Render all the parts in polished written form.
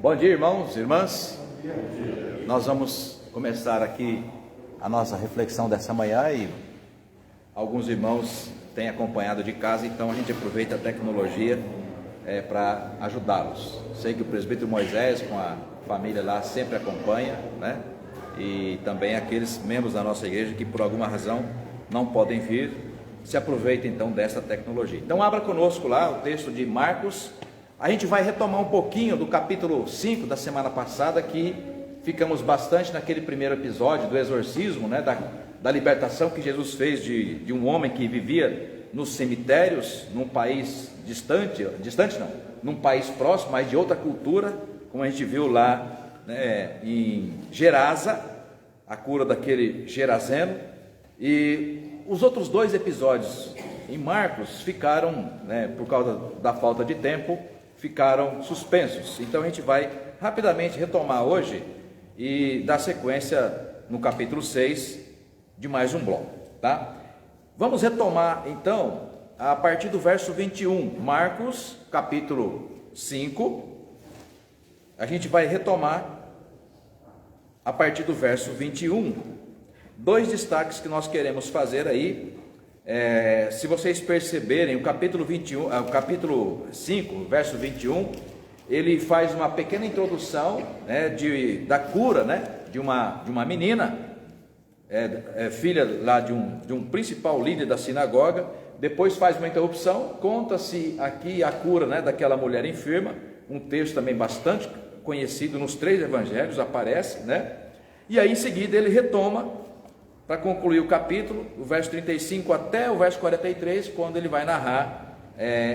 Bom dia, irmãos e irmãs. Nós vamos começar aqui a nossa reflexão dessa manhã e alguns irmãos têm acompanhado de casa, então a gente aproveita a tecnologia para ajudá-los. Sei que o presbítero Moisés com a família lá sempre acompanha, né? E também aqueles membros da nossa igreja que por alguma razão não podem vir, se aproveitem então dessa tecnologia. Então abra conosco lá o texto de Marcos. A gente vai retomar um pouquinho do capítulo 5 da semana passada, que ficamos bastante naquele primeiro episódio do exorcismo, né, da libertação que Jesus fez de um homem que vivia nos cemitérios, num país distante não, num país próximo, mas de outra cultura, como a gente viu lá, né, em Gerasa, a cura daquele gerazeno. E os outros dois episódios em Marcos ficaram, né, por causa da falta de tempo, ficaram suspensos. Então a gente vai rapidamente retomar hoje e dar sequência no capítulo 6 de mais um bloco, tá? Vamos retomar então a partir do verso 21, Marcos capítulo 5, a gente vai retomar a partir do verso 21, dois destaques que nós queremos fazer aí. Se vocês perceberem, o capítulo 5, verso 21, ele faz uma pequena introdução, né, da cura, né, de uma menina, filha lá de um principal líder da sinagoga. Depois faz uma interrupção, conta-se aqui a cura, né, daquela mulher enferma, um texto também bastante conhecido nos 3 evangelhos, aparece, né, e aí em seguida ele retoma para concluir o capítulo, o verso 35 até o verso 43, quando ele vai narrar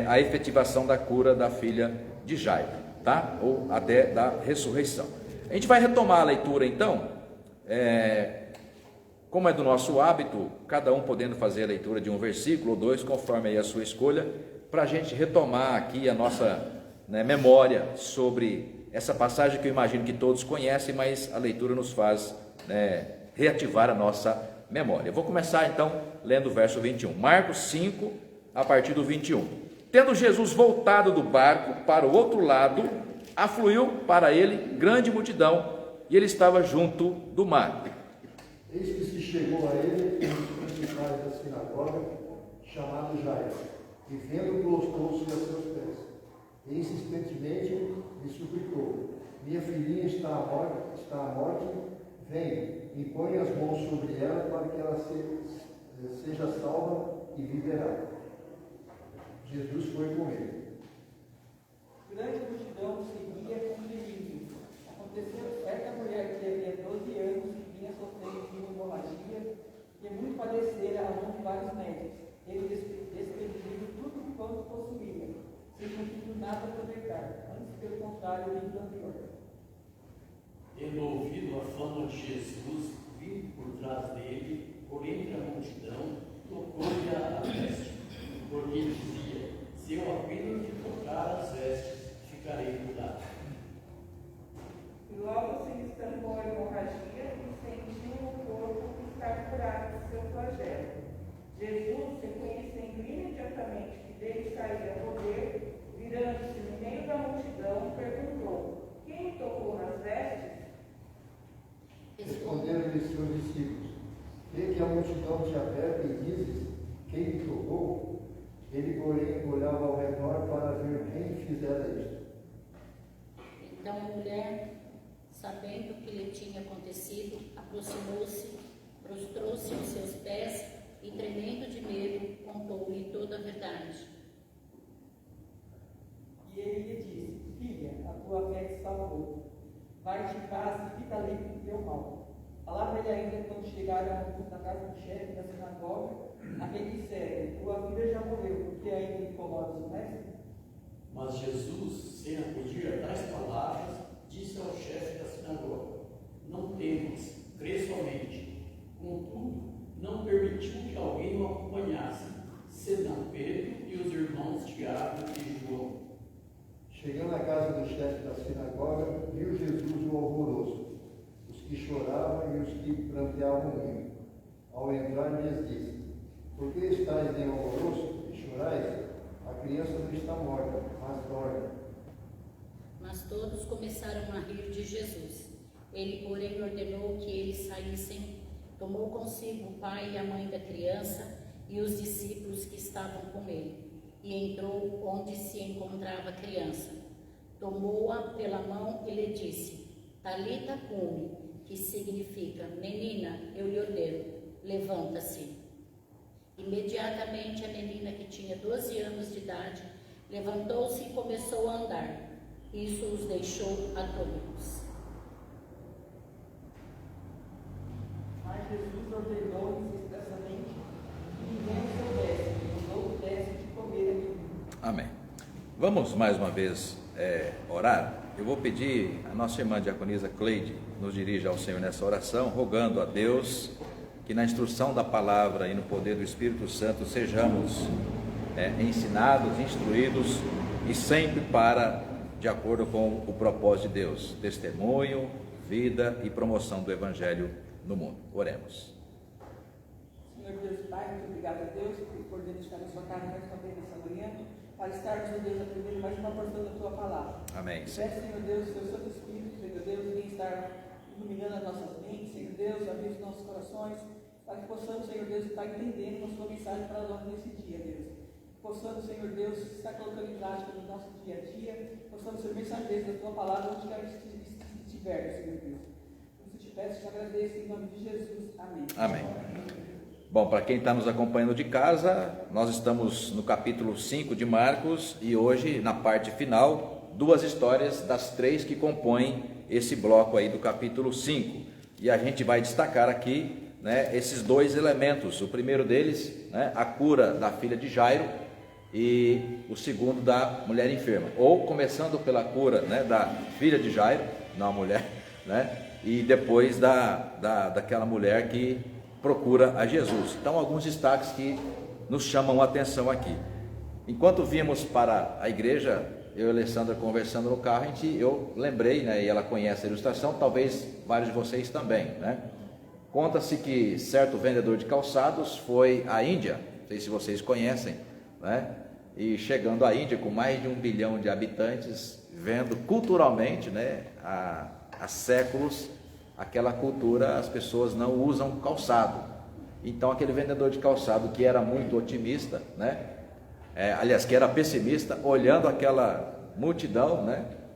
a efetivação da cura da filha de Jairo, tá? Ou até da ressurreição. A gente vai retomar a leitura então, como é do nosso hábito, cada um podendo fazer a leitura de um versículo ou dois, conforme aí a sua escolha, para a gente retomar aqui a nossa, né, memória sobre essa passagem que eu imagino que todos conhecem, mas a leitura nos faz, reativar a nossa memória. Eu vou começar então lendo o verso 21, Marcos 5, a partir do 21. Tendo Jesus voltado do barco para o outro lado, afluiu para ele grande multidão, e ele estava junto do mar. Eis que se chegou a ele um dos principais da sinagoga, chamado Jairo, e vendo, prostrou-se a seus pés, e insistentemente lhe suplicou: minha filhinha está à morte, vem, e põe as mãos sobre ela para que ela seja salva e viverá. Jesus foi com ele. Grande multidão seguia com delírio. Aconteceu certa mulher que havia 12 anos que vinha sofrendo de uma hemorragia e muito padecera à mão de vários médicos, ele despedindo tudo quanto possuía, sem conseguir nada aproveitar, antes pelo contrário, ainda pior. Tendo ouvido a fama de Jesus, vindo por trás dele, por entre a multidão, tocou-lhe a veste, porque dizia: se eu apenas lhe tocar as vestes, ficarei curado. E logo se lhe estancou a hemorragia e sentiu o corpo estar curado do seu flagelo. Jesus, reconhecendo imediatamente que dele saía poder, virando-se no meio da multidão, perguntou: quem me tocou nas vestes? Responderam-lhe seus discípulos: vê que a multidão te aperta e dizes: quem me tocou? Ele, porém, olhava ao redor para ver quem fizera isto. Então a mulher, sabendo o que lhe tinha acontecido, aproximou-se, prostrou-se aos seus pés e, tremendo de medo, contou-lhe toda a verdade. E ele lhe disse: filha, a tua fé te salvou. Vai-te em paz e fica livre do teu mal. Falava-lhe ainda quando chegaram alguns da casa do chefe da sinagoga, a quem disseram: tua filha já morreu, porque ainda incomodas o mestre? Mas Jesus, sem acudir a tais palavras, disse ao chefe da sinagoga: não temas, crê somente. Contudo, não permitiu que alguém o acompanhasse, senão Pedro e os irmãos Tiago e João. Chegando à casa do chefe da sinagoga, viu Jesus o alvoroço, os que choravam e os que pranteavam muito. Ao entrar, lhes disse: por que estáis em alvoroço e chorais? A criança não está morta, mas dorme. Mas Mas todos começaram a rir de Jesus. Ele, porém, ordenou que eles saíssem, tomou consigo o pai e a mãe da criança e os discípulos que estavam com ele, e entrou onde se encontrava a criança. Tomou-a pela mão e lhe disse: Talita cumi, que significa: menina, eu lhe ordeno, levanta-se. Imediatamente a menina, que tinha 12 anos de idade, levantou-se e começou a andar. Isso os deixou atônitos. Mas Jesus ordenou-lhes expressamente que ninguém soubesse, e não pudesse de comer aquilo. Amém. Vamos mais uma vez orar. Eu vou pedir a nossa irmã diaconisa Cleide nos dirija ao Senhor nessa oração, rogando a Deus que na instrução da palavra e no poder do Espírito Santo sejamos ensinados, instruídos e sempre de acordo com o propósito de Deus, testemunho, vida e promoção do Evangelho no mundo. Oremos. Senhor Deus Pai, muito obrigado a Deus por poder estar na sua casa mais uma vez nessa manhã, para estarmos, meu Deus, aprendendo mais uma porção da tua palavra. Amém. Peço, Senhor Deus, o teu Santo Espírito, Senhor Deus, venha estar iluminando as nossas mentes, Senhor Deus, abrindo os nossos corações, para que possamos, Senhor Deus, estar entendendo a sua mensagem para nós nesse dia, Deus. Possamos, Senhor Deus, estar colocando em prática no nosso dia a dia, possamos ser mensageiros da tua palavra onde quer que estiver, Senhor Deus. Por isso te peço e te agradeço em nome de Jesus. Amém. Amém. Bom, para quem está nos acompanhando de casa, nós estamos no capítulo 5 de Marcos e hoje, na parte final, 2 histórias das 3 que compõem esse bloco aí do capítulo 5. E a gente vai destacar aqui, esses 2 elementos. O primeiro deles, a cura da filha de Jairo, e o segundo da mulher enferma. Ou começando pela cura da filha de Jairo, não a mulher, e depois daquela mulher que procura a Jesus. Então, alguns destaques que nos chamam a atenção aqui. Enquanto vimos para a igreja, eu e a Alessandra conversando no carro, eu lembrei, e ela conhece a ilustração, talvez vários de vocês também, Conta-se que certo vendedor de calçados foi à Índia, não sei se vocês conhecem, e chegando à Índia com mais de 1 bilhão de habitantes, vendo culturalmente, há séculos, aquela cultura, as pessoas não usam calçado. Então aquele vendedor de calçado que era muito otimista, aliás, que era pessimista, olhando aquela multidão,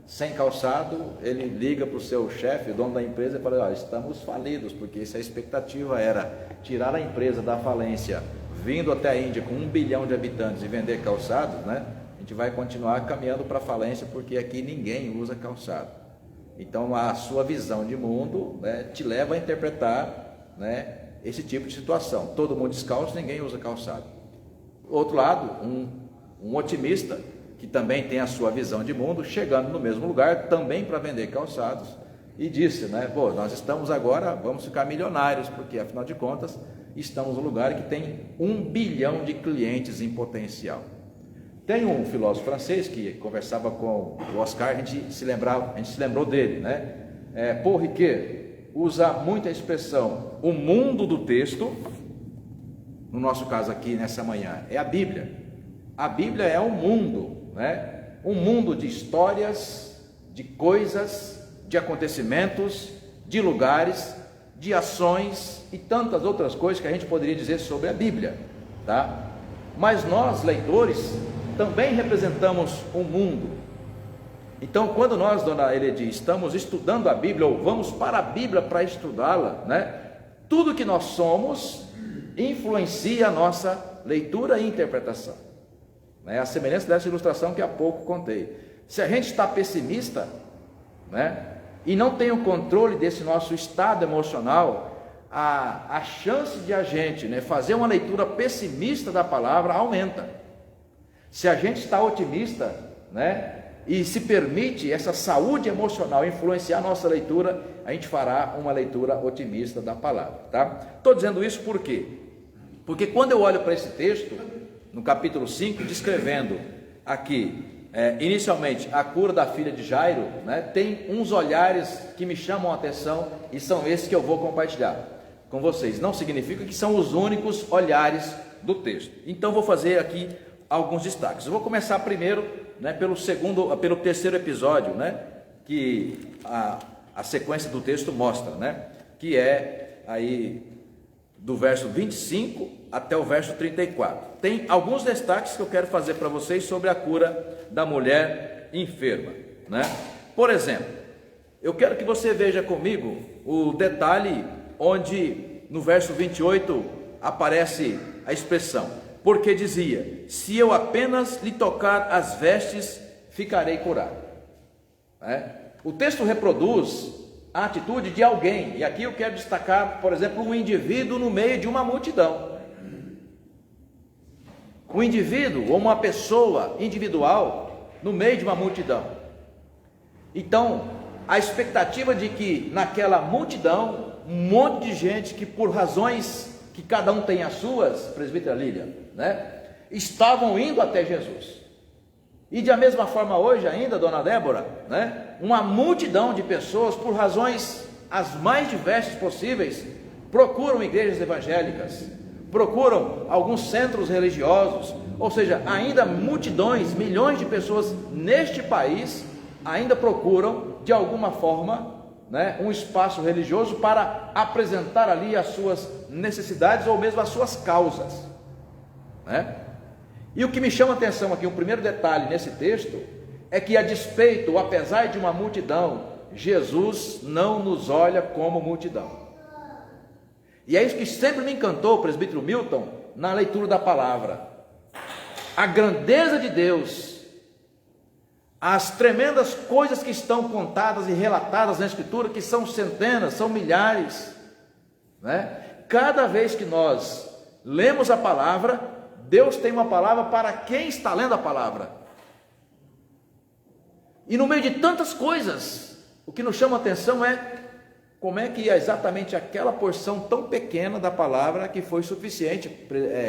sem calçado, ele liga para o seu chefe, o dono da empresa, e fala: estamos falidos, porque se a expectativa era tirar a empresa da falência, vindo até a Índia com 1 bilhão de habitantes e vender calçados, a gente vai continuar caminhando para a falência, porque aqui ninguém usa calçado. Então a sua visão de mundo te leva a interpretar esse tipo de situação. Todo mundo descalço, ninguém usa calçado. Outro lado, um otimista que também tem a sua visão de mundo, chegando no mesmo lugar também para vender calçados, e disse, nós estamos agora, vamos ficar milionários, porque afinal de contas estamos num lugar que tem 1 bilhão de clientes em potencial. Tem um filósofo francês que conversava com o Oscar, a gente se lembrou dele, Paul Ricoeur usa muito a expressão o mundo do texto. No nosso caso aqui nessa manhã é a Bíblia. A Bíblia é um mundo, um mundo de histórias, de coisas, de acontecimentos, de lugares, de ações e tantas outras coisas que a gente poderia dizer sobre a Bíblia, Mas nós, leitores, também representamos um mundo. Então, quando nós, dona Eledi, estamos estudando a Bíblia, ou vamos para a Bíblia para estudá-la, tudo que nós somos influencia a nossa leitura e interpretação. A semelhança dessa ilustração que há pouco contei. Se a gente está pessimista, e não tem o controle desse nosso estado emocional, a chance de a gente fazer uma leitura pessimista da palavra aumenta. Se a gente está otimista, e se permite essa saúde emocional influenciar a nossa leitura, a gente fará uma leitura otimista da palavra, Estou dizendo isso por quê? Porque quando eu olho para esse texto, no capítulo 5, descrevendo aqui, inicialmente, a cura da filha de Jairo, tem uns olhares que me chamam a atenção, e são esses que eu vou compartilhar com vocês. Não significa que são os únicos olhares do texto. Então vou fazer aqui alguns destaques. Eu vou começar primeiro, né, pelo terceiro episódio, né, que a sequência do texto mostra, né, que é aí do verso 25 até o verso 34. Tem alguns destaques que eu quero fazer para vocês sobre a cura da mulher enferma, né? Por exemplo, eu quero que você veja comigo o detalhe onde no verso 28 aparece a expressão, porque dizia: se eu apenas lhe tocar as vestes, ficarei curado. O texto reproduz a atitude de alguém, e aqui eu quero destacar, por exemplo, um indivíduo no meio de uma multidão. Um indivíduo ou uma pessoa individual no meio de uma multidão. Então, a expectativa de que naquela multidão, um monte de gente que por razões que cada um tem as suas, presbítera Lília, né, estavam indo até Jesus. E da mesma forma hoje ainda, dona Débora, né, uma multidão de pessoas por razões as mais diversas possíveis procuram igrejas evangélicas, procuram alguns centros religiosos, ou seja, ainda multidões, milhões de pessoas neste país ainda procuram de alguma forma, né, um espaço religioso para apresentar ali as suas necessidades ou mesmo as suas causas, né? E o que me chama a atenção aqui, um primeiro detalhe nesse texto, é que a despeito, ou apesar de uma multidão, Jesus não nos olha como multidão. E é isso que sempre me encantou, presbítero Milton, na leitura da palavra. A grandeza de Deus, as tremendas coisas que estão contadas e relatadas na Escritura, que são centenas, são milhares, né? Cada vez que nós lemos a palavra, Deus tem uma palavra para quem está lendo a palavra. E no meio de tantas coisas, o que nos chama a atenção é como é que é exatamente aquela porção tão pequena da palavra que foi suficiente,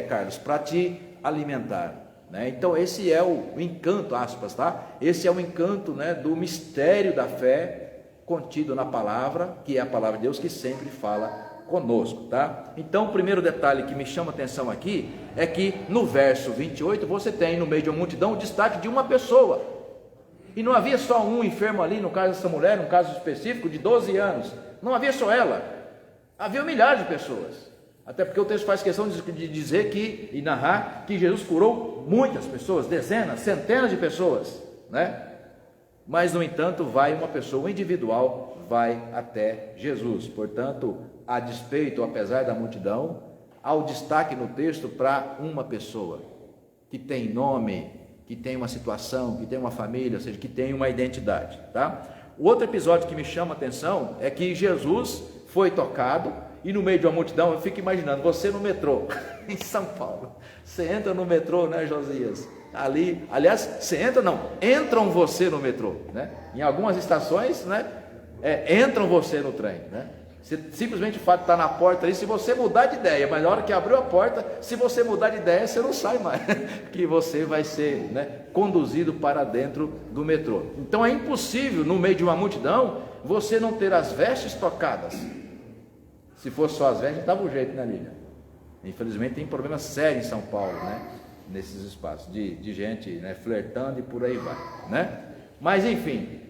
Carlos, para te alimentar, né? Então esse é o encanto, aspas, tá? Esse é o encanto, né, do mistério da fé contido na palavra, que é a palavra de Deus que sempre fala conosco, tá? Então o primeiro detalhe que me chama a atenção aqui é que no verso 28 você tem no meio de uma multidão o destaque de uma pessoa, e não havia só um enfermo ali, no caso dessa mulher, um caso específico de 12 anos, não havia só ela, havia milhares de pessoas, até porque o texto faz questão de dizer que, e narrar, que Jesus curou muitas pessoas, dezenas, centenas de pessoas, né? Mas no entanto vai uma pessoa individual, vai até Jesus. Portanto, a despeito, apesar da multidão, há o destaque no texto para uma pessoa, que tem nome, que tem uma situação, que tem uma família, ou seja, que tem uma identidade, tá? O outro episódio que me chama a atenção é que Jesus foi tocado, e no meio de uma multidão, eu fico imaginando, você no metrô, em São Paulo, você entra no metrô, né, Josias? Ali, aliás, você entra não, entram você no metrô, né? Em algumas estações, né, entram você no trem, né? Simplesmente o fato de estar na porta ali, se você mudar de ideia, mas na hora que abriu a porta, se você mudar de ideia, você não sai mais, que você vai ser, né, conduzido para dentro do metrô. Então é impossível, no meio de uma multidão, você não ter as vestes tocadas. Se fosse só as vestes, estava o jeito, né, Lília? Infelizmente tem problemas sérios em São Paulo, né, nesses espaços, de gente, né, flertando e por aí vai, né? Mas enfim,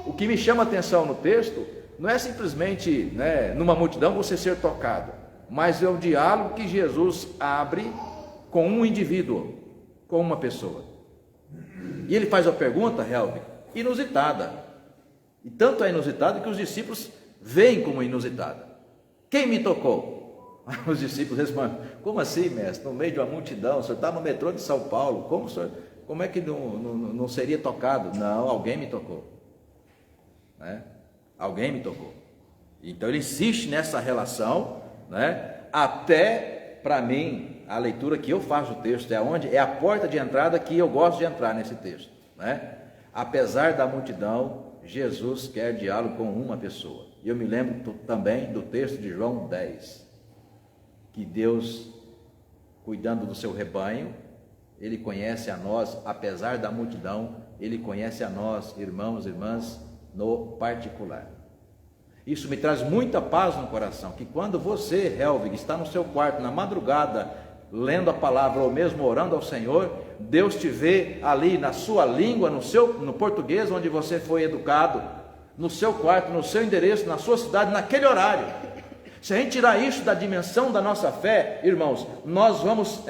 o que me chama a atenção no texto não é simplesmente, né, numa multidão você ser tocado, mas é o diálogo que Jesus abre com um indivíduo, com uma pessoa. E ele faz a pergunta, Helvig, inusitada. E tanto é inusitada que os discípulos veem como inusitada. Quem me tocou? Os discípulos respondem: como assim, mestre? No meio de uma multidão, o senhor está no metrô de São Paulo, como é que não seria tocado? Não, alguém me tocou, né? Alguém me tocou. Então ele insiste nessa relação, né? Até para mim, a leitura que eu faço do texto é a porta de entrada que eu gosto de entrar nesse texto, né? Apesar da multidão, Jesus quer diálogo com uma pessoa. E eu me lembro também do texto de João 10, que Deus, cuidando do seu rebanho, Ele conhece a nós, apesar da multidão, Ele conhece a nós, irmãos e irmãs, no particular. Isso me traz muita paz no coração, que quando você, Helvig, está no seu quarto, na madrugada, lendo a palavra ou mesmo orando ao Senhor, Deus te vê ali na sua língua, no português onde você foi educado, no seu quarto, no seu endereço, na sua cidade, naquele horário. Se a gente tirar isso da dimensão da nossa fé, irmãos, nós vamos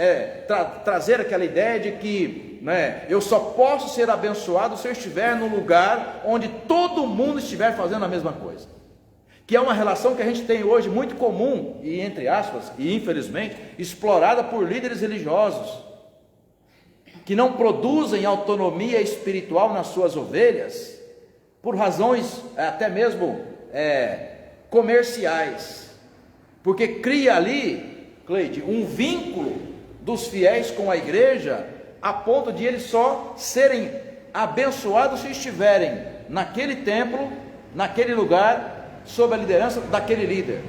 trazer aquela ideia de que eu só posso ser abençoado se eu estiver num lugar onde todo mundo estiver fazendo a mesma coisa, que é uma relação que a gente tem hoje muito comum, e entre aspas, e infelizmente, explorada por líderes religiosos, que não produzem autonomia espiritual nas suas ovelhas, por razões até mesmo comerciais, porque cria ali, Cleide, um vínculo dos fiéis com a igreja, a ponto de eles só serem abençoados se estiverem naquele templo, naquele lugar, sob a liderança daquele líder.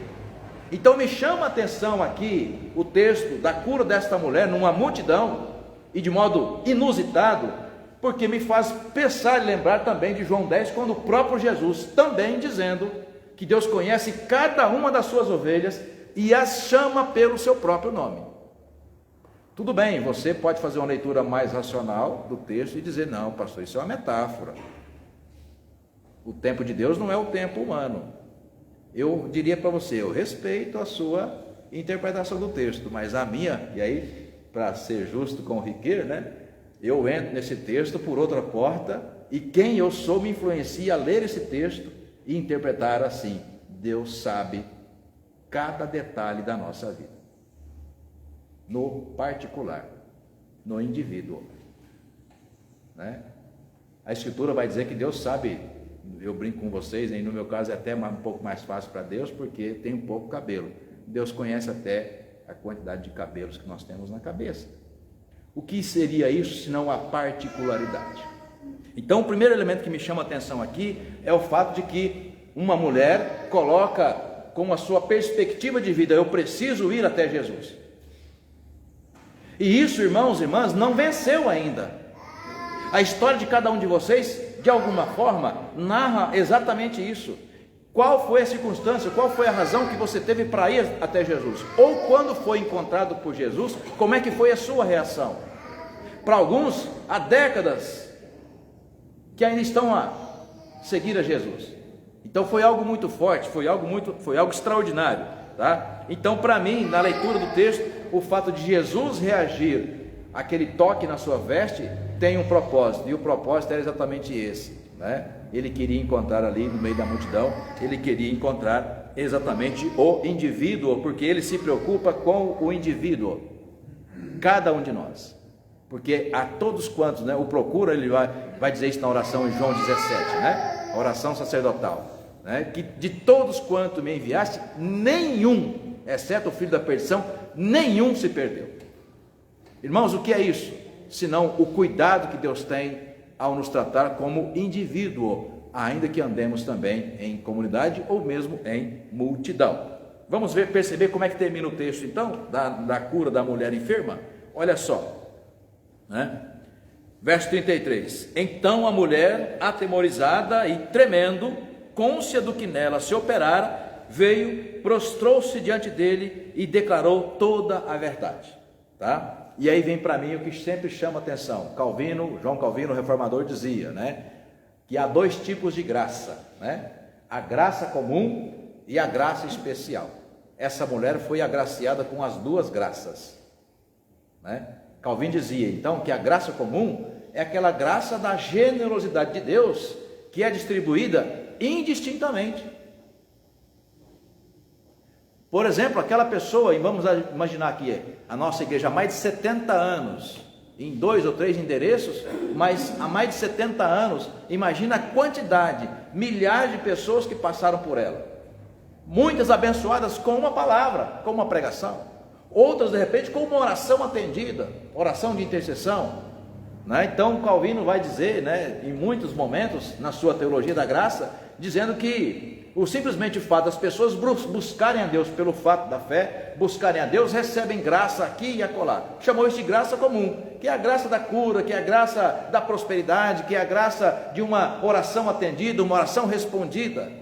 Então me chama a atenção aqui o texto da cura desta mulher numa multidão, e de modo inusitado, porque me faz pensar e lembrar também de João 10, quando o próprio Jesus também dizendo que Deus conhece cada uma das suas ovelhas e as chama pelo seu próprio nome. Tudo bem, você pode fazer uma leitura mais racional do texto e dizer, não, pastor, isso é uma metáfora. O tempo de Deus não é o tempo humano. Eu diria para você, eu respeito a sua interpretação do texto, mas a minha, e aí, para ser justo com o Riquet, eu entro nesse texto por outra porta, e quem eu sou me influencia a ler esse texto e interpretar assim: Deus sabe cada detalhe da nossa vida, no particular, no indivíduo, A Escritura vai dizer que Deus sabe, eu brinco com vocês, no meu caso é até um pouco mais fácil para Deus, porque tem um pouco cabelo. Deus conhece até a quantidade de cabelos que nós temos na cabeça. O que seria isso senão a particularidade? Então o primeiro elemento que me chama a atenção aqui é o fato de que uma mulher coloca como a sua perspectiva de vida: eu preciso ir até Jesus. E isso, irmãos e irmãs, não venceu ainda. A história de cada um de vocês, de alguma forma, narra exatamente isso. Qual foi a circunstância, qual foi a razão que você teve para ir até Jesus? Ou quando foi encontrado por Jesus, como é que foi a sua reação? Para alguns, há décadas que ainda estão a seguir a Jesus. Então foi algo muito forte, foi algo extraordinário, tá? Então, para mim, na leitura do texto, o fato de Jesus reagir àquele toque na sua veste tem um propósito, e o propósito era exatamente esse, Ele queria encontrar ali no meio da multidão, ele queria encontrar exatamente o indivíduo, porque ele se preocupa com o indivíduo, cada um de nós, porque a todos quantos, o procura, ele vai dizer isso na oração em João 17, a oração sacerdotal, que de todos quantos me enviaste, nenhum, exceto o filho da perdição, nenhum se perdeu. Irmãos, o que é isso? Senão o cuidado que Deus tem ao nos tratar como indivíduo, ainda que andemos também em comunidade ou mesmo em multidão. Vamos perceber como é que termina o texto então, da cura da mulher enferma? Olha só, verso 33, então a mulher, atemorizada e tremendo, cônscia do que nela se operara, veio, prostrou-se diante dele e declarou toda a verdade, E aí vem para mim o que sempre chama atenção. João Calvino, o reformador, dizia, que há dois tipos de graça, a graça comum e a graça especial. Essa mulher foi agraciada com as duas graças, Calvino dizia então que a graça comum é aquela graça da generosidade de Deus, que é distribuída indistintamente. Por exemplo, aquela pessoa, e vamos imaginar aqui, a nossa igreja há mais de 70 anos, em 2 ou 3 endereços, mas há mais de 70 anos, imagina a quantidade, milhares de pessoas que passaram por ela, muitas abençoadas com uma palavra, com uma pregação, outras de repente com uma oração atendida, oração de intercessão, Então Calvino vai dizer, em muitos momentos, na sua teologia da graça, dizendo que simplesmente o fato das pessoas buscarem a Deus pelo fato da fé, buscarem a Deus, recebem graça aqui e acolá. Chamou isso de graça comum, que é a graça da cura, que é a graça da prosperidade, que é a graça de uma oração atendida, uma oração respondida.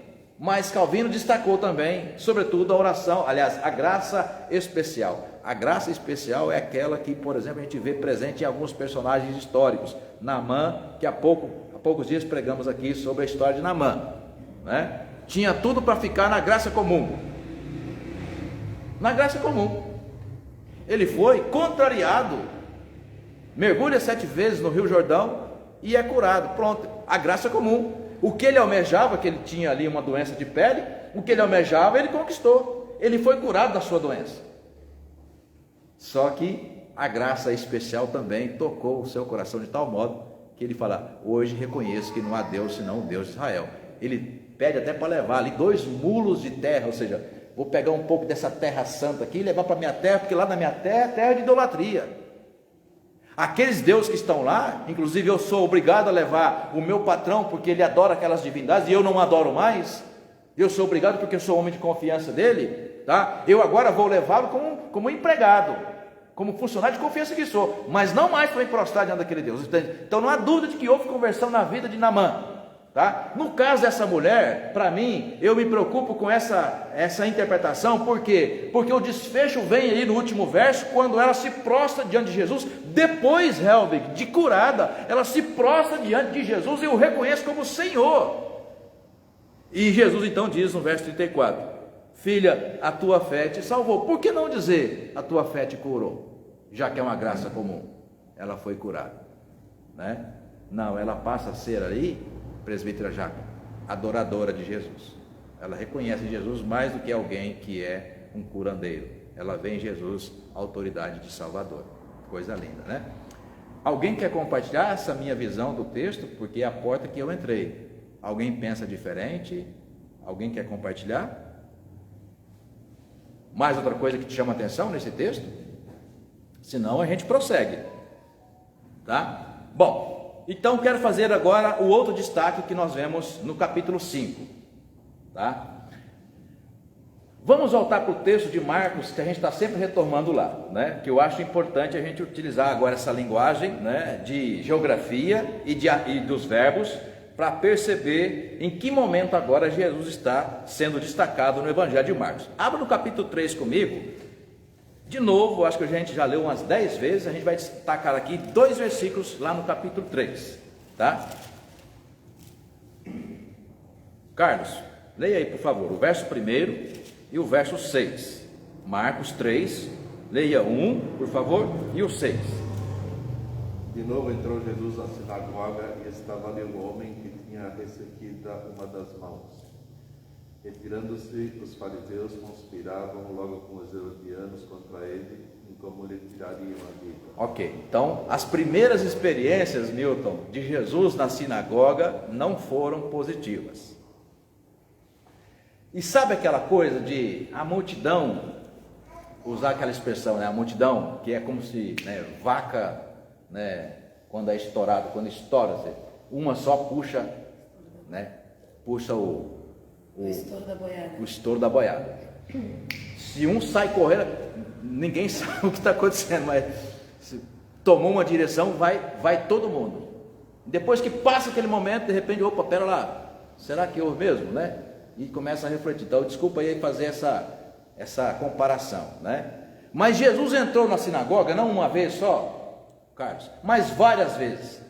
Mas Calvino destacou também, sobretudo, a oração, aliás, a graça especial. A graça especial é aquela que, por exemplo, a gente vê presente em alguns personagens históricos. Naamã, que há poucos dias pregamos aqui sobre a história de Naamã, né? Tinha tudo para ficar na graça comum. Na graça comum. Ele foi contrariado, mergulha 7 vezes no Rio Jordão e é curado. Pronto, a graça comum. O que ele almejava, que ele tinha ali uma doença de pele, o que ele almejava, ele conquistou. Ele foi curado da sua doença. Só que a graça especial também tocou o seu coração de tal modo que ele fala: hoje reconheço que não há Deus senão o Deus de Israel. Ele pede até para levar ali 2 mulos de terra, ou seja, vou pegar um pouco dessa terra santa aqui e levar para a minha terra, porque lá na minha terra é terra de idolatria. Aqueles deuses que estão lá, inclusive eu sou obrigado a levar o meu patrão, porque ele adora aquelas divindades e eu não adoro mais. Eu sou obrigado porque eu sou homem de confiança dele, tá? Eu agora vou levá-lo como empregado, como funcionário de confiança que sou, mas não mais para me prostrar diante daquele Deus. Então não há dúvida de que houve conversão na vida de Naamã, tá? No caso dessa mulher, para mim, eu me preocupo com essa interpretação. Por quê? Porque o desfecho vem aí no último verso, quando ela se prostra diante de Jesus, depois, Helvig, de curada, ela se prostra diante de Jesus e o reconhece como Senhor. E Jesus então diz no verso 34, filha, a tua fé te salvou. Por que não dizer, a tua fé te curou? Já que é uma graça comum, ela foi curada, né? Não, ela passa a ser aí, presbítera Jaco, adoradora de Jesus. Ela reconhece Jesus mais do que alguém que é um curandeiro. Ela vê em Jesus a autoridade de Salvador. Coisa linda, né? Alguém quer compartilhar essa minha visão do texto? Porque é a porta que eu entrei. Alguém pensa diferente? Alguém quer compartilhar? Mais outra coisa que te chama a atenção nesse texto? Senão a gente prossegue, tá? Bom, então quero fazer agora o outro destaque que nós vemos no capítulo 5, tá? Vamos voltar para o texto de Marcos, que a gente está sempre retomando lá, né? Que eu acho importante a gente utilizar agora essa linguagem, né, de geografia e dos verbos, para perceber em que momento agora Jesus está sendo destacado no Evangelho de Marcos. Abra no capítulo 3 comigo. De novo, acho que a gente já leu umas 10 vezes, a gente vai destacar aqui 2 versículos lá no capítulo 3, tá? Carlos, leia aí, por favor, o verso 1 e o verso 6. Marcos 3, leia 1, por favor, e o 6. De novo entrou Jesus na sinagoga e estava ali um homem que tinha ressequida uma das mãos. Retirando-se, os fariseus conspiravam logo com os herodianos contra ele, em como lhe tirariam a vida. Ok, então as primeiras experiências, Milton, de Jesus na sinagoga não foram positivas. E sabe aquela coisa de a multidão, usar aquela expressão, né? A multidão, que é como se, né, vaca, né, quando é estourado, quando estoura, uma só puxa, né, puxa o estouro da boiada. Se um sai correndo, ninguém sabe o que está acontecendo, mas se tomou uma direção, vai todo mundo. Depois que passa aquele momento, de repente, opa, pera lá, será que houve mesmo, né? E começa a refletir. Então, desculpa aí fazer essa comparação, né? Mas Jesus entrou na sinagoga, não uma vez só, Carlos, mas várias vezes.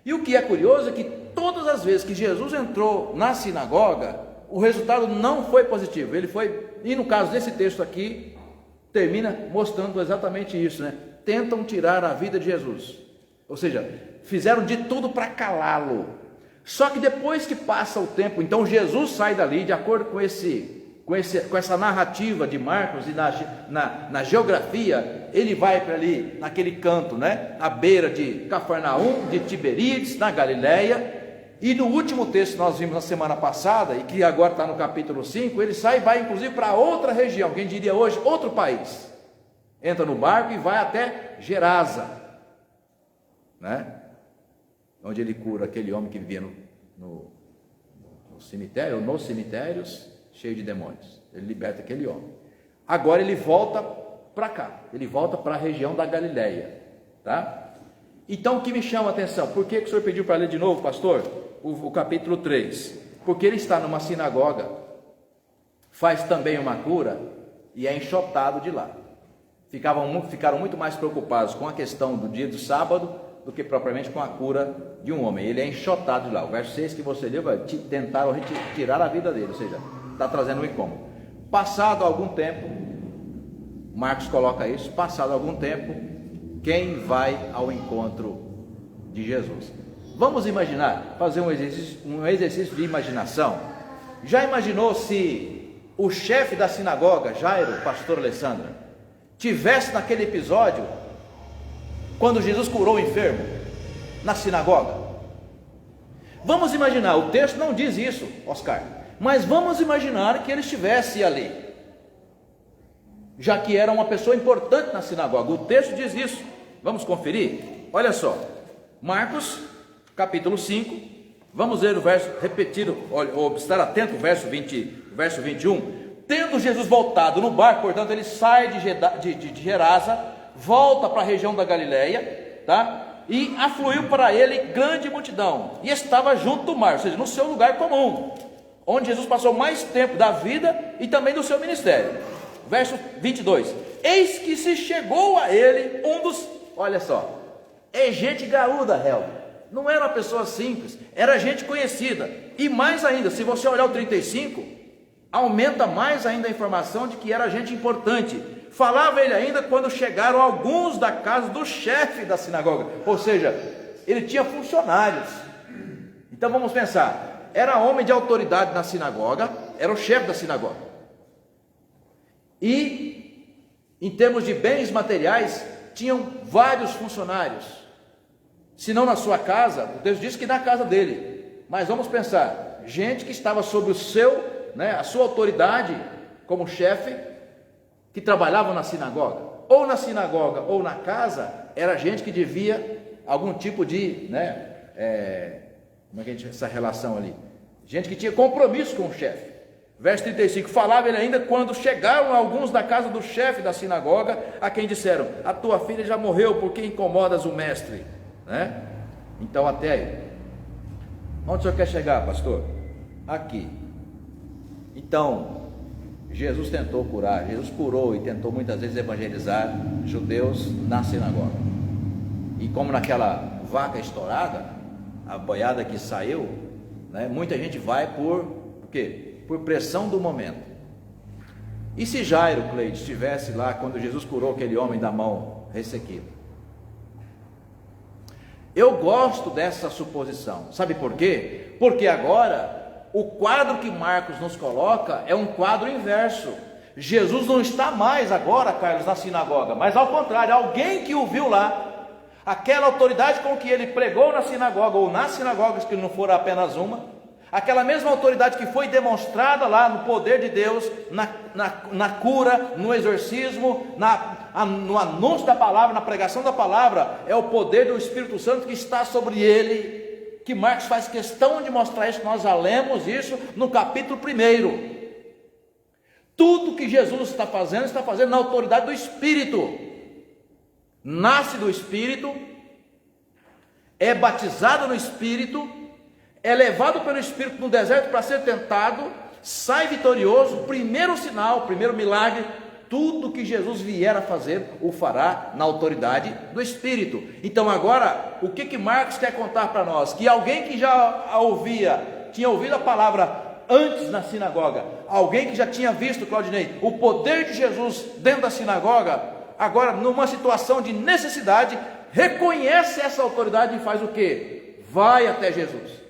E o que é curioso é que todas as vezes que Jesus entrou na sinagoga, o resultado não foi positivo. Ele foi, e no caso desse texto aqui, termina mostrando exatamente isso, né? Tentam tirar a vida de Jesus, ou seja, fizeram de tudo para calá-lo. Só que depois que passa o tempo, então Jesus sai dali, de acordo com essa narrativa de Marcos e na geografia, ele vai para ali, naquele canto, né, à beira de Cafarnaum, de Tiberíades, na Galileia. E no último texto que nós vimos na semana passada, e que agora está no capítulo 5, ele sai e vai inclusive para outra região, quem diria hoje, outro país. Entra no barco e vai até Gerasa, né? Onde ele cura aquele homem que vivia no cemitério, ou nos cemitérios, cheio de demônios. Ele liberta aquele homem. Agora ele volta para cá, ele volta para a região da Galileia, tá? Então o que me chama a atenção, por que o senhor pediu para ler de novo, pastor? O capítulo 3, porque ele está numa sinagoga, faz também uma cura e é enxotado de lá. Ficaram muito mais preocupados com a questão do dia do sábado do que propriamente com a cura de um homem. Ele é enxotado de lá. O verso 6 que você leu, tentaram tirar a vida dele, ou seja, está trazendo um incômodo. Passado algum tempo, Marcos coloca isso, passado algum tempo, quem vai ao encontro de Jesus? Vamos imaginar, fazer um exercício de imaginação. Já imaginou se o chefe da sinagoga, Jairo, pastor Alessandra, tivesse naquele episódio, quando Jesus curou o enfermo, na sinagoga? Vamos imaginar, o texto não diz isso, Oscar, mas vamos imaginar que ele estivesse ali, já que era uma pessoa importante na sinagoga. O texto diz isso, vamos conferir? Olha só, Marcos, capítulo 5, vamos ler o verso repetido, ou estar atento, verso 21. Tendo Jesus voltado no barco, portanto ele sai de Gerasa, volta para a região da Galileia, tá? E afluiu para ele grande multidão, e estava junto do mar, ou seja, no seu lugar comum, onde Jesus passou mais tempo da vida e também do seu ministério. Verso 22, eis que se chegou a ele um dos, olha só, é gente gaúda, não era uma pessoa simples, era gente conhecida, e mais ainda, se você olhar o 35, aumenta mais ainda a informação de que era gente importante. Falava ele ainda quando chegaram alguns da casa do chefe da sinagoga, ou seja, ele tinha funcionários. Então vamos pensar, era homem de autoridade na sinagoga, era o chefe da sinagoga, e em termos de bens materiais, tinham vários funcionários, se não na sua casa, o texto diz que na casa dele, mas vamos pensar, gente que estava sob a sua autoridade como chefe, que trabalhavam na sinagoga, ou na casa, era gente que devia algum tipo de, como é que a gente essa relação ali? Gente que tinha compromisso com o chefe. Verso 35, falava ele ainda quando chegaram alguns da casa do chefe da sinagoga, a quem disseram, a tua filha já morreu, por que incomodas o mestre? Então até aí, onde o senhor quer chegar, pastor? Aqui. Então, Jesus tentou curar, Jesus curou e tentou muitas vezes evangelizar judeus na sinagoga. E como naquela vaca estourada, a boiada que saiu, muita gente vai por quê? Por pressão do momento. E se Jairo, Cleide, estivesse lá quando Jesus curou aquele homem da mão ressequida? Eu gosto dessa suposição, sabe por quê? Porque agora o quadro que Marcos nos coloca é um quadro inverso. Jesus não está mais agora, Carlos, na sinagoga, mas ao contrário, alguém que o viu lá, aquela autoridade com que ele pregou na sinagoga, ou nas sinagogas que não for apenas uma, aquela mesma autoridade que foi demonstrada lá no poder de Deus, na cura, no exorcismo, no anúncio da palavra, na pregação da palavra, é o poder do Espírito Santo que está sobre ele, que Marcos faz questão de mostrar isso. Nós já lemos isso no capítulo 1. Tudo que Jesus está fazendo na autoridade do Espírito. Nasce do Espírito, é batizado no Espírito, é levado pelo Espírito no deserto para ser tentado, sai vitorioso. Primeiro sinal, primeiro milagre, tudo que Jesus vier a fazer, o fará na autoridade do Espírito. Então agora, o que Marcos quer contar para nós? Que alguém que já tinha ouvido a palavra antes na sinagoga, alguém que já tinha visto, Claudinei, o poder de Jesus dentro da sinagoga, agora numa situação de necessidade, reconhece essa autoridade e faz o quê? Vai até Jesus.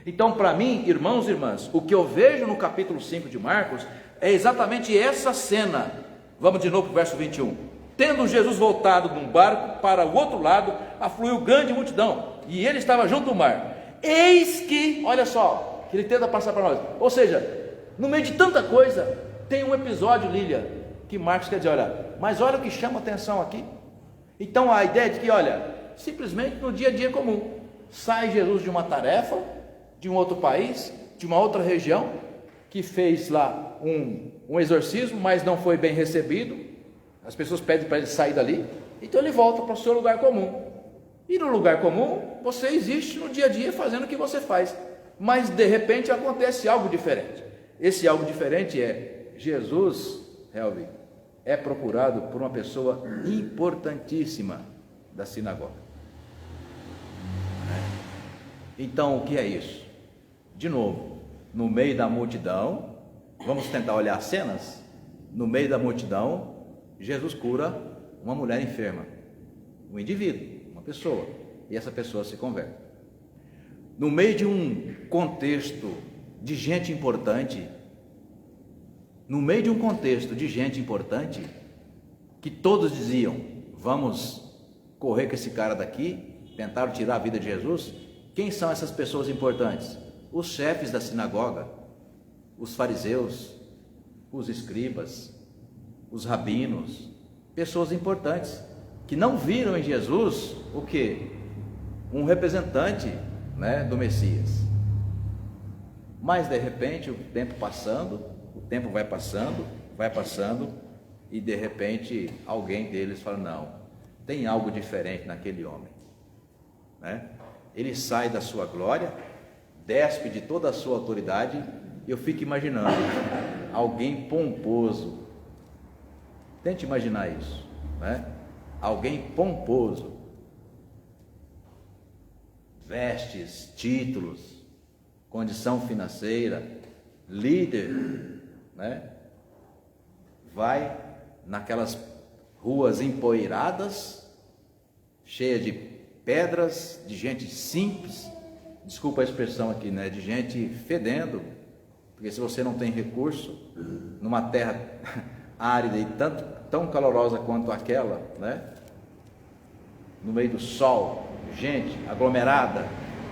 Então, para mim, irmãos e irmãs, o que eu vejo no capítulo 5 de Marcos é exatamente essa cena. Vamos de novo para o verso 21. Tendo Jesus voltado de um barco para o outro lado, afluiu grande multidão, e ele estava junto do mar. Eis que, olha só, que ele tenta passar para nós. Ou seja, no meio de tanta coisa, tem um episódio, Lília, que Marcos quer dizer, mas olha o que chama atenção aqui. Então a ideia é de que, simplesmente no dia a dia comum, sai Jesus de uma tarefa, de um outro país, de uma outra região, que fez lá um exorcismo, mas não foi bem recebido, as pessoas pedem para ele sair dali, então ele volta para o seu lugar comum, e no lugar comum, você existe no dia a dia fazendo o que você faz, mas de repente acontece algo diferente. Esse algo diferente é Jesus, Helvig, é procurado por uma pessoa importantíssima da sinagoga. Então, o que é isso? De novo, no meio da multidão, vamos tentar olhar as cenas. No meio da multidão, Jesus cura uma mulher enferma, um indivíduo, uma pessoa, e essa pessoa se converte. No meio de um contexto de gente importante, que todos diziam, vamos correr com esse cara daqui, tentaram tirar a vida de Jesus. Quem são essas pessoas importantes? Os chefes da sinagoga, os fariseus, os escribas, os rabinos, pessoas importantes, que não viram em Jesus o quê? Um representante, né, do Messias. Mas de repente o tempo vai passando, e de repente alguém deles fala, não, tem algo diferente naquele homem, né? Ele sai da sua glória, despe de toda a sua autoridade. Eu fico imaginando alguém pomposo, tente imaginar isso, né? Alguém pomposo, vestes, títulos, condição financeira, líder, né? Vai naquelas ruas empoeiradas, cheia de pedras, de gente simples, desculpa a expressão aqui, né? De gente fedendo, porque se você não tem recurso, numa terra árida e tão calorosa quanto aquela, né? No meio do sol, gente aglomerada,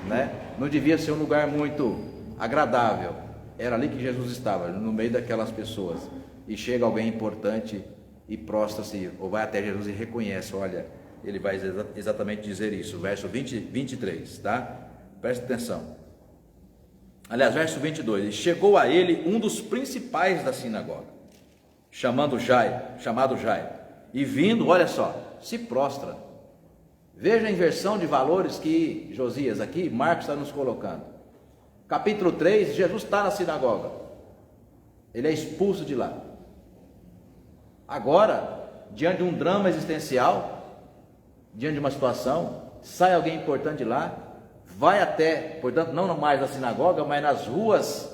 né? Não devia ser um lugar muito agradável. Era ali que Jesus estava, no meio daquelas pessoas. E chega alguém importante e prostra-se, ou vai até Jesus e reconhece, olha, ele vai exatamente dizer isso, verso 23, tá? Preste atenção. Aliás, verso 22, chegou a ele um dos principais da sinagoga, chamado Jairo, e vindo, olha só, se prostra. Veja a inversão de valores que Josias aqui, Marcos está nos colocando. Capítulo 3, Jesus está na sinagoga, ele é expulso de lá. Agora, diante de um drama existencial, diante de uma situação, sai alguém importante de lá, vai até, portanto, não mais na sinagoga, mas nas ruas,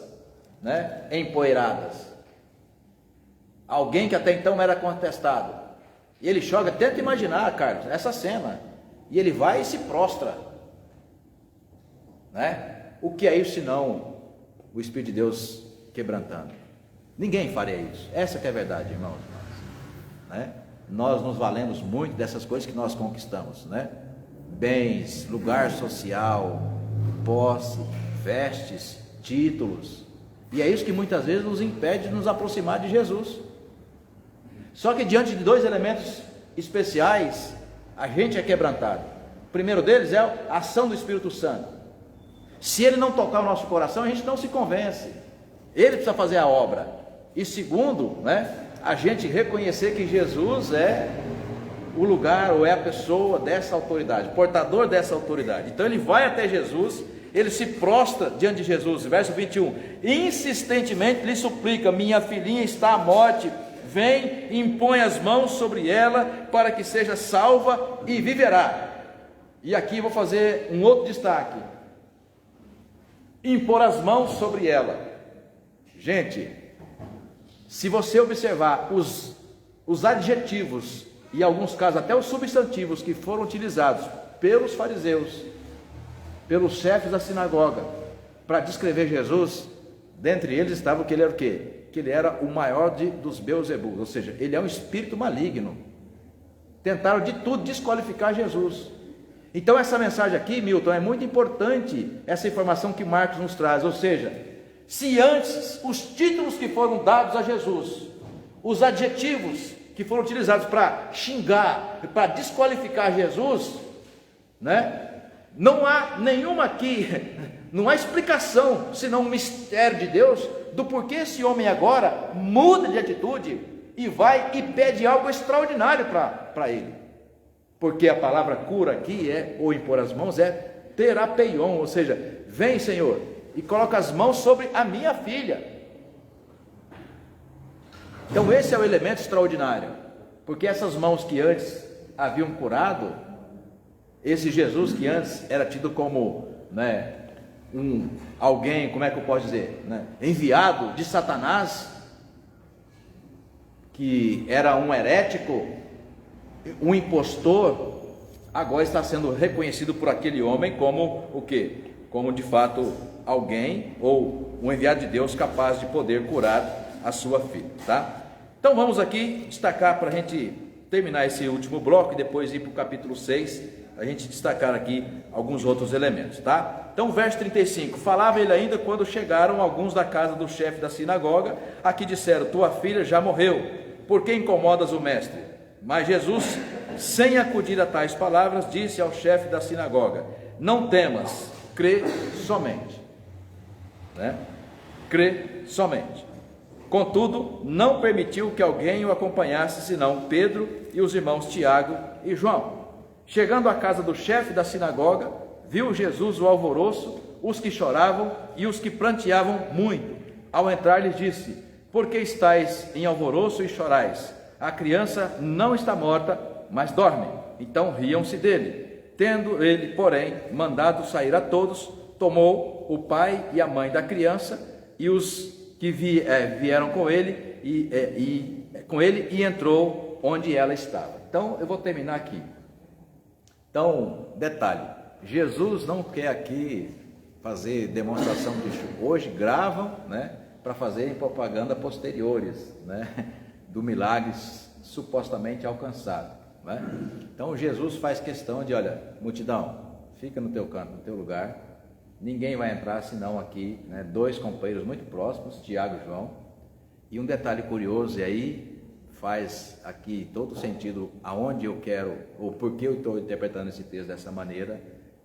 né, empoeiradas. Alguém que até então era contestado. E ele joga, tenta imaginar, Carlos, essa cena. E ele vai e se prostra, né? O que é isso senão o Espírito de Deus quebrantando? Ninguém faria isso. Essa que é a verdade, irmãos, né? Nós nos valemos muito dessas coisas que nós conquistamos, né? Bens, lugar social, posse, vestes, títulos. E é isso que muitas vezes nos impede de nos aproximar de Jesus. Só que diante de dois elementos especiais, a gente é quebrantado. O primeiro deles é a ação do Espírito Santo. Se ele não tocar o nosso coração, a gente não se convence. Ele precisa fazer a obra. E segundo, né, a gente reconhecer que Jesus é o lugar, ou é a pessoa dessa autoridade, portador dessa autoridade. Então ele vai até Jesus, ele se prostra diante de Jesus, verso 21, insistentemente lhe suplica, minha filhinha está à morte, vem e impõe as mãos sobre ela, para que seja salva e viverá. E aqui vou fazer um outro destaque, impor as mãos sobre ela. Gente, se você observar os adjetivos, e em alguns casos até os substantivos que foram utilizados pelos fariseus, pelos chefes da sinagoga, para descrever Jesus, dentre eles estava que ele era o quê? Que ele era o maior dos Beelzebus, ou seja, ele é um espírito maligno. Tentaram de tudo desqualificar Jesus. Então essa mensagem aqui, Milton, é muito importante, essa informação que Marcos nos traz, ou seja, se antes os títulos que foram dados a Jesus, os adjetivos que foram utilizados para xingar, para desqualificar Jesus, né? Não há nenhuma aqui, não há explicação, senão um mistério de Deus, do porquê esse homem agora muda de atitude e vai e pede algo extraordinário para ele. Porque a palavra cura aqui ou impor as mãos, é terapeion, ou seja, vem Senhor, e coloca as mãos sobre a minha filha. Então esse é o elemento extraordinário, porque essas mãos que antes haviam curado, esse Jesus que antes era tido como, né, alguém, como é que eu posso dizer, né, enviado de Satanás, que era um herético, um impostor, agora está sendo reconhecido por aquele homem como o quê? Como de fato alguém, ou um enviado de Deus capaz de poder curar a sua filha, tá? Então vamos aqui destacar, para a gente terminar esse último bloco e depois ir para o capítulo 6, a gente destacar aqui alguns outros elementos, tá? Então verso 35, falava ele ainda quando chegaram alguns da casa do chefe da sinagoga, a que disseram, tua filha já morreu, por que incomodas o mestre? Mas Jesus, sem acudir a tais palavras, disse ao chefe da sinagoga, não temas, crê somente, né? Crê somente. Contudo, não permitiu que alguém o acompanhasse, senão Pedro e os irmãos Tiago e João. Chegando à casa do chefe da sinagoga, viu Jesus o alvoroço, os que choravam e os que pranteavam muito. Ao entrar, lhes disse, por que estáis em alvoroço e chorais? A criança não está morta, mas dorme. Então riam-se dele. Tendo ele, porém, mandado sair a todos, tomou o pai e a mãe da criança e os que vieram com ele e entrou onde ela estava. Então eu vou terminar aqui. Então, detalhe, Jesus não quer aqui fazer demonstração de show. Hoje gravam, né, para fazerem propaganda posteriores, né, do milagre supostamente alcançado, né? Então Jesus faz questão de, olha, multidão, fica no teu canto, no teu lugar, ninguém vai entrar senão aqui, né, dois companheiros muito próximos, Tiago e João. E um detalhe curioso, e aí faz aqui todo sentido aonde eu quero, ou por que eu estou interpretando esse texto dessa maneira,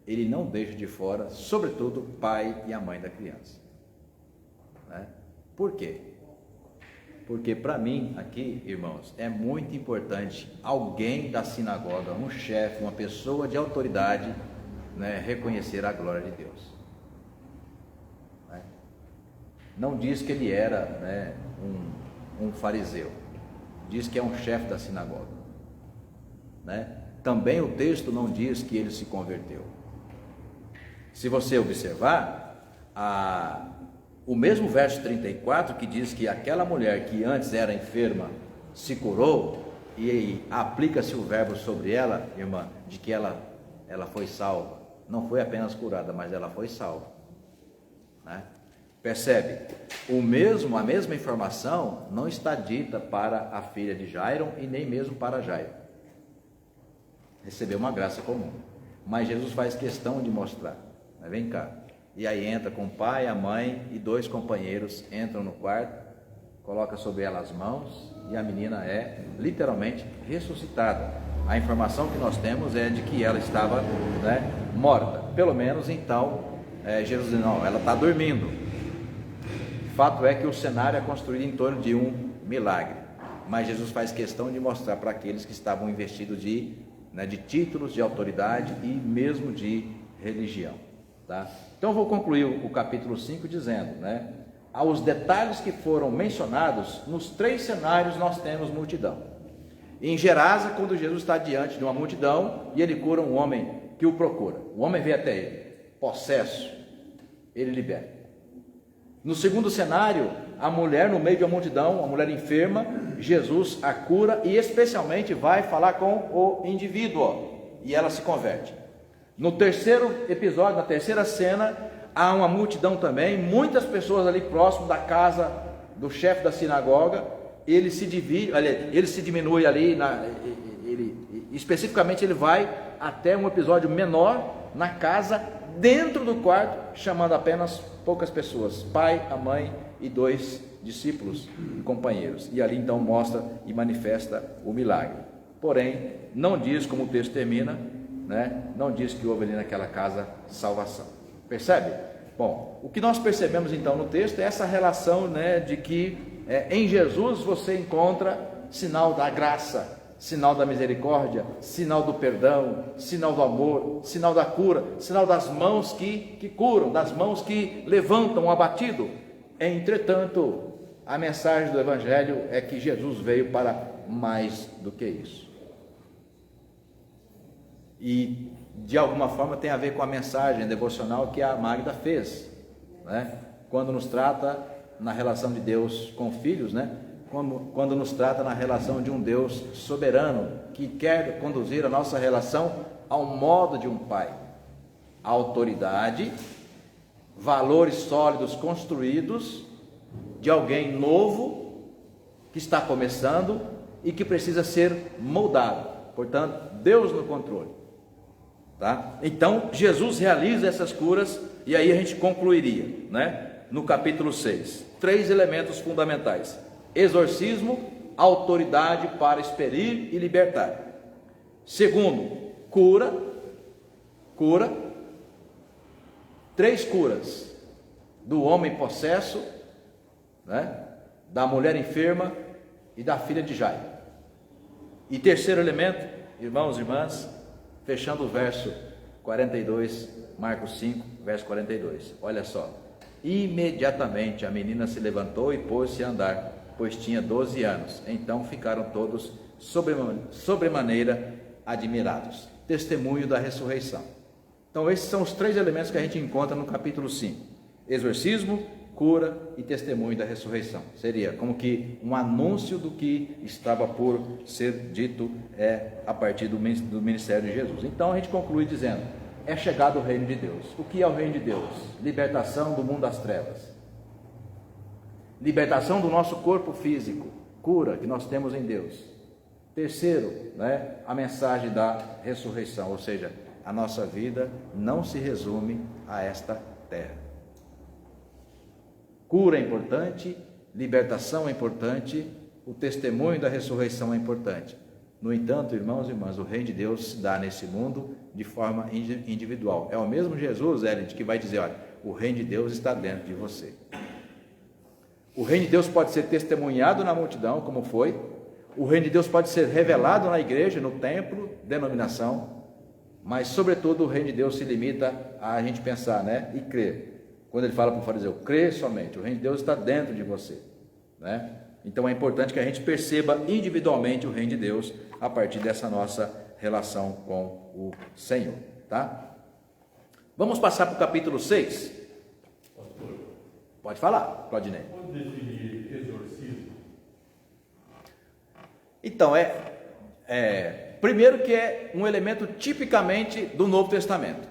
ele não deixa de fora, sobretudo, o pai e a mãe da criança, né? Por quê? Porque para mim, aqui, irmãos, é muito importante alguém da sinagoga, um chefe, uma pessoa de autoridade, né, reconhecer a glória de Deus, né? Não diz que ele era, né, um fariseu, diz que é um chefe da sinagoga, né? Também o texto não diz que ele se converteu. Se você observar, o mesmo verso 34 que diz que aquela mulher que antes era enferma se curou, e aplica-se o verbo sobre ela, irmã, de que ela foi salva. Não foi apenas curada, mas ela foi salva, né? Percebe? A mesma informação não está dita para a filha de Jairo e nem mesmo para Jairo. Recebeu uma graça comum, mas Jesus faz questão de mostrar, né? Vem cá. E aí entra com o pai, a mãe e dois companheiros, entram no quarto, coloca sobre ela as mãos e a menina é literalmente ressuscitada. A informação que nós temos é de que ela estava, né, morta. Pelo menos então, Jesus diz, não, ela está dormindo. Fato é que o cenário é construído em torno de um milagre, mas Jesus faz questão de mostrar para aqueles que estavam investidos de títulos, de autoridade e mesmo de religião, tá? Então eu vou concluir o capítulo 5 dizendo, né, aos detalhes que foram mencionados, nos três cenários nós temos multidão. Em Gerasa, quando Jesus está diante de uma multidão e ele cura um homem que o procura, o homem vem até ele, possesso, ele liberta. No segundo cenário, a mulher no meio de uma multidão, a mulher enferma, Jesus a cura e especialmente vai falar com o indivíduo e ela se converte. No terceiro episódio, na terceira cena, há uma multidão também, muitas pessoas ali próximo da casa do chefe da sinagoga, ele se diminui ali, especificamente ele vai até um episódio menor na casa, dentro do quarto, chamando apenas poucas pessoas, pai, a mãe e dois discípulos e companheiros, e ali então mostra e manifesta o milagre. Porém, não diz como o texto termina, né? Não diz que houve ali naquela casa salvação. Percebe? Bom, o que nós percebemos então no texto é essa relação, né, de que em Jesus você encontra sinal da graça, sinal da misericórdia, sinal do perdão, sinal do amor, sinal da cura, sinal das mãos que curam, das mãos que levantam o abatido. Entretanto, a mensagem do Evangelho é que Jesus veio para mais do que isso. E de alguma forma tem a ver com a mensagem devocional que a Magda fez, né? Quando nos trata na relação de Deus com filhos, né? Quando nos trata na relação de um Deus soberano que quer conduzir a nossa relação ao modo de um pai. Autoridade, valores sólidos construídos de alguém novo que está começando e que precisa ser moldado. Portanto, Deus no controle, tá? Então, Jesus realiza essas curas e aí a gente concluiria, né? No capítulo 6, 3 elementos fundamentais: exorcismo, autoridade para expelir e libertar. Segundo, cura, 3 curas: do homem possesso, né? Da mulher enferma e da filha de Jairo. E terceiro elemento, irmãos e irmãs, fechando o verso 42, Marcos 5, verso 42, olha só: imediatamente a menina se levantou e pôs-se a andar, pois tinha 12 anos. Então ficaram todos sobremaneira admirados. Testemunho da ressurreição. Então esses são os 3 elementos que a gente encontra no capítulo 5: exorcismo, cura e testemunho da ressurreição. Seria como que um anúncio do que estava por ser dito a partir do ministério de Jesus. Então a gente conclui dizendo: é chegado o reino de Deus. O que é o reino de Deus? Libertação do mundo das trevas, libertação do nosso corpo físico, cura que nós temos em Deus. Terceiro, né, a mensagem da ressurreição, ou seja, a nossa vida não se resume a esta terra. Cura é importante, libertação é importante, o testemunho da ressurreição é importante. No entanto, irmãos e irmãs, o reino de Deus se dá nesse mundo de forma individual. É o mesmo Jesus, Elid, que vai dizer: olha, o reino de Deus está dentro de você. O reino de Deus pode ser testemunhado na multidão, como foi. O reino de Deus pode ser revelado na igreja, no templo, denominação. Mas, sobretudo, o reino de Deus se limita a gente pensar, né, e crer. Quando ele fala para o fariseu: crê somente, o reino de Deus está dentro de você, né? Então é importante que a gente perceba individualmente o reino de Deus a partir dessa nossa relação com o Senhor, tá? Vamos passar para o capítulo 6. Pastor, Pode falar, Claudinei. pode definir exorcismo? Então, primeiro que é um elemento tipicamente do Novo Testamento.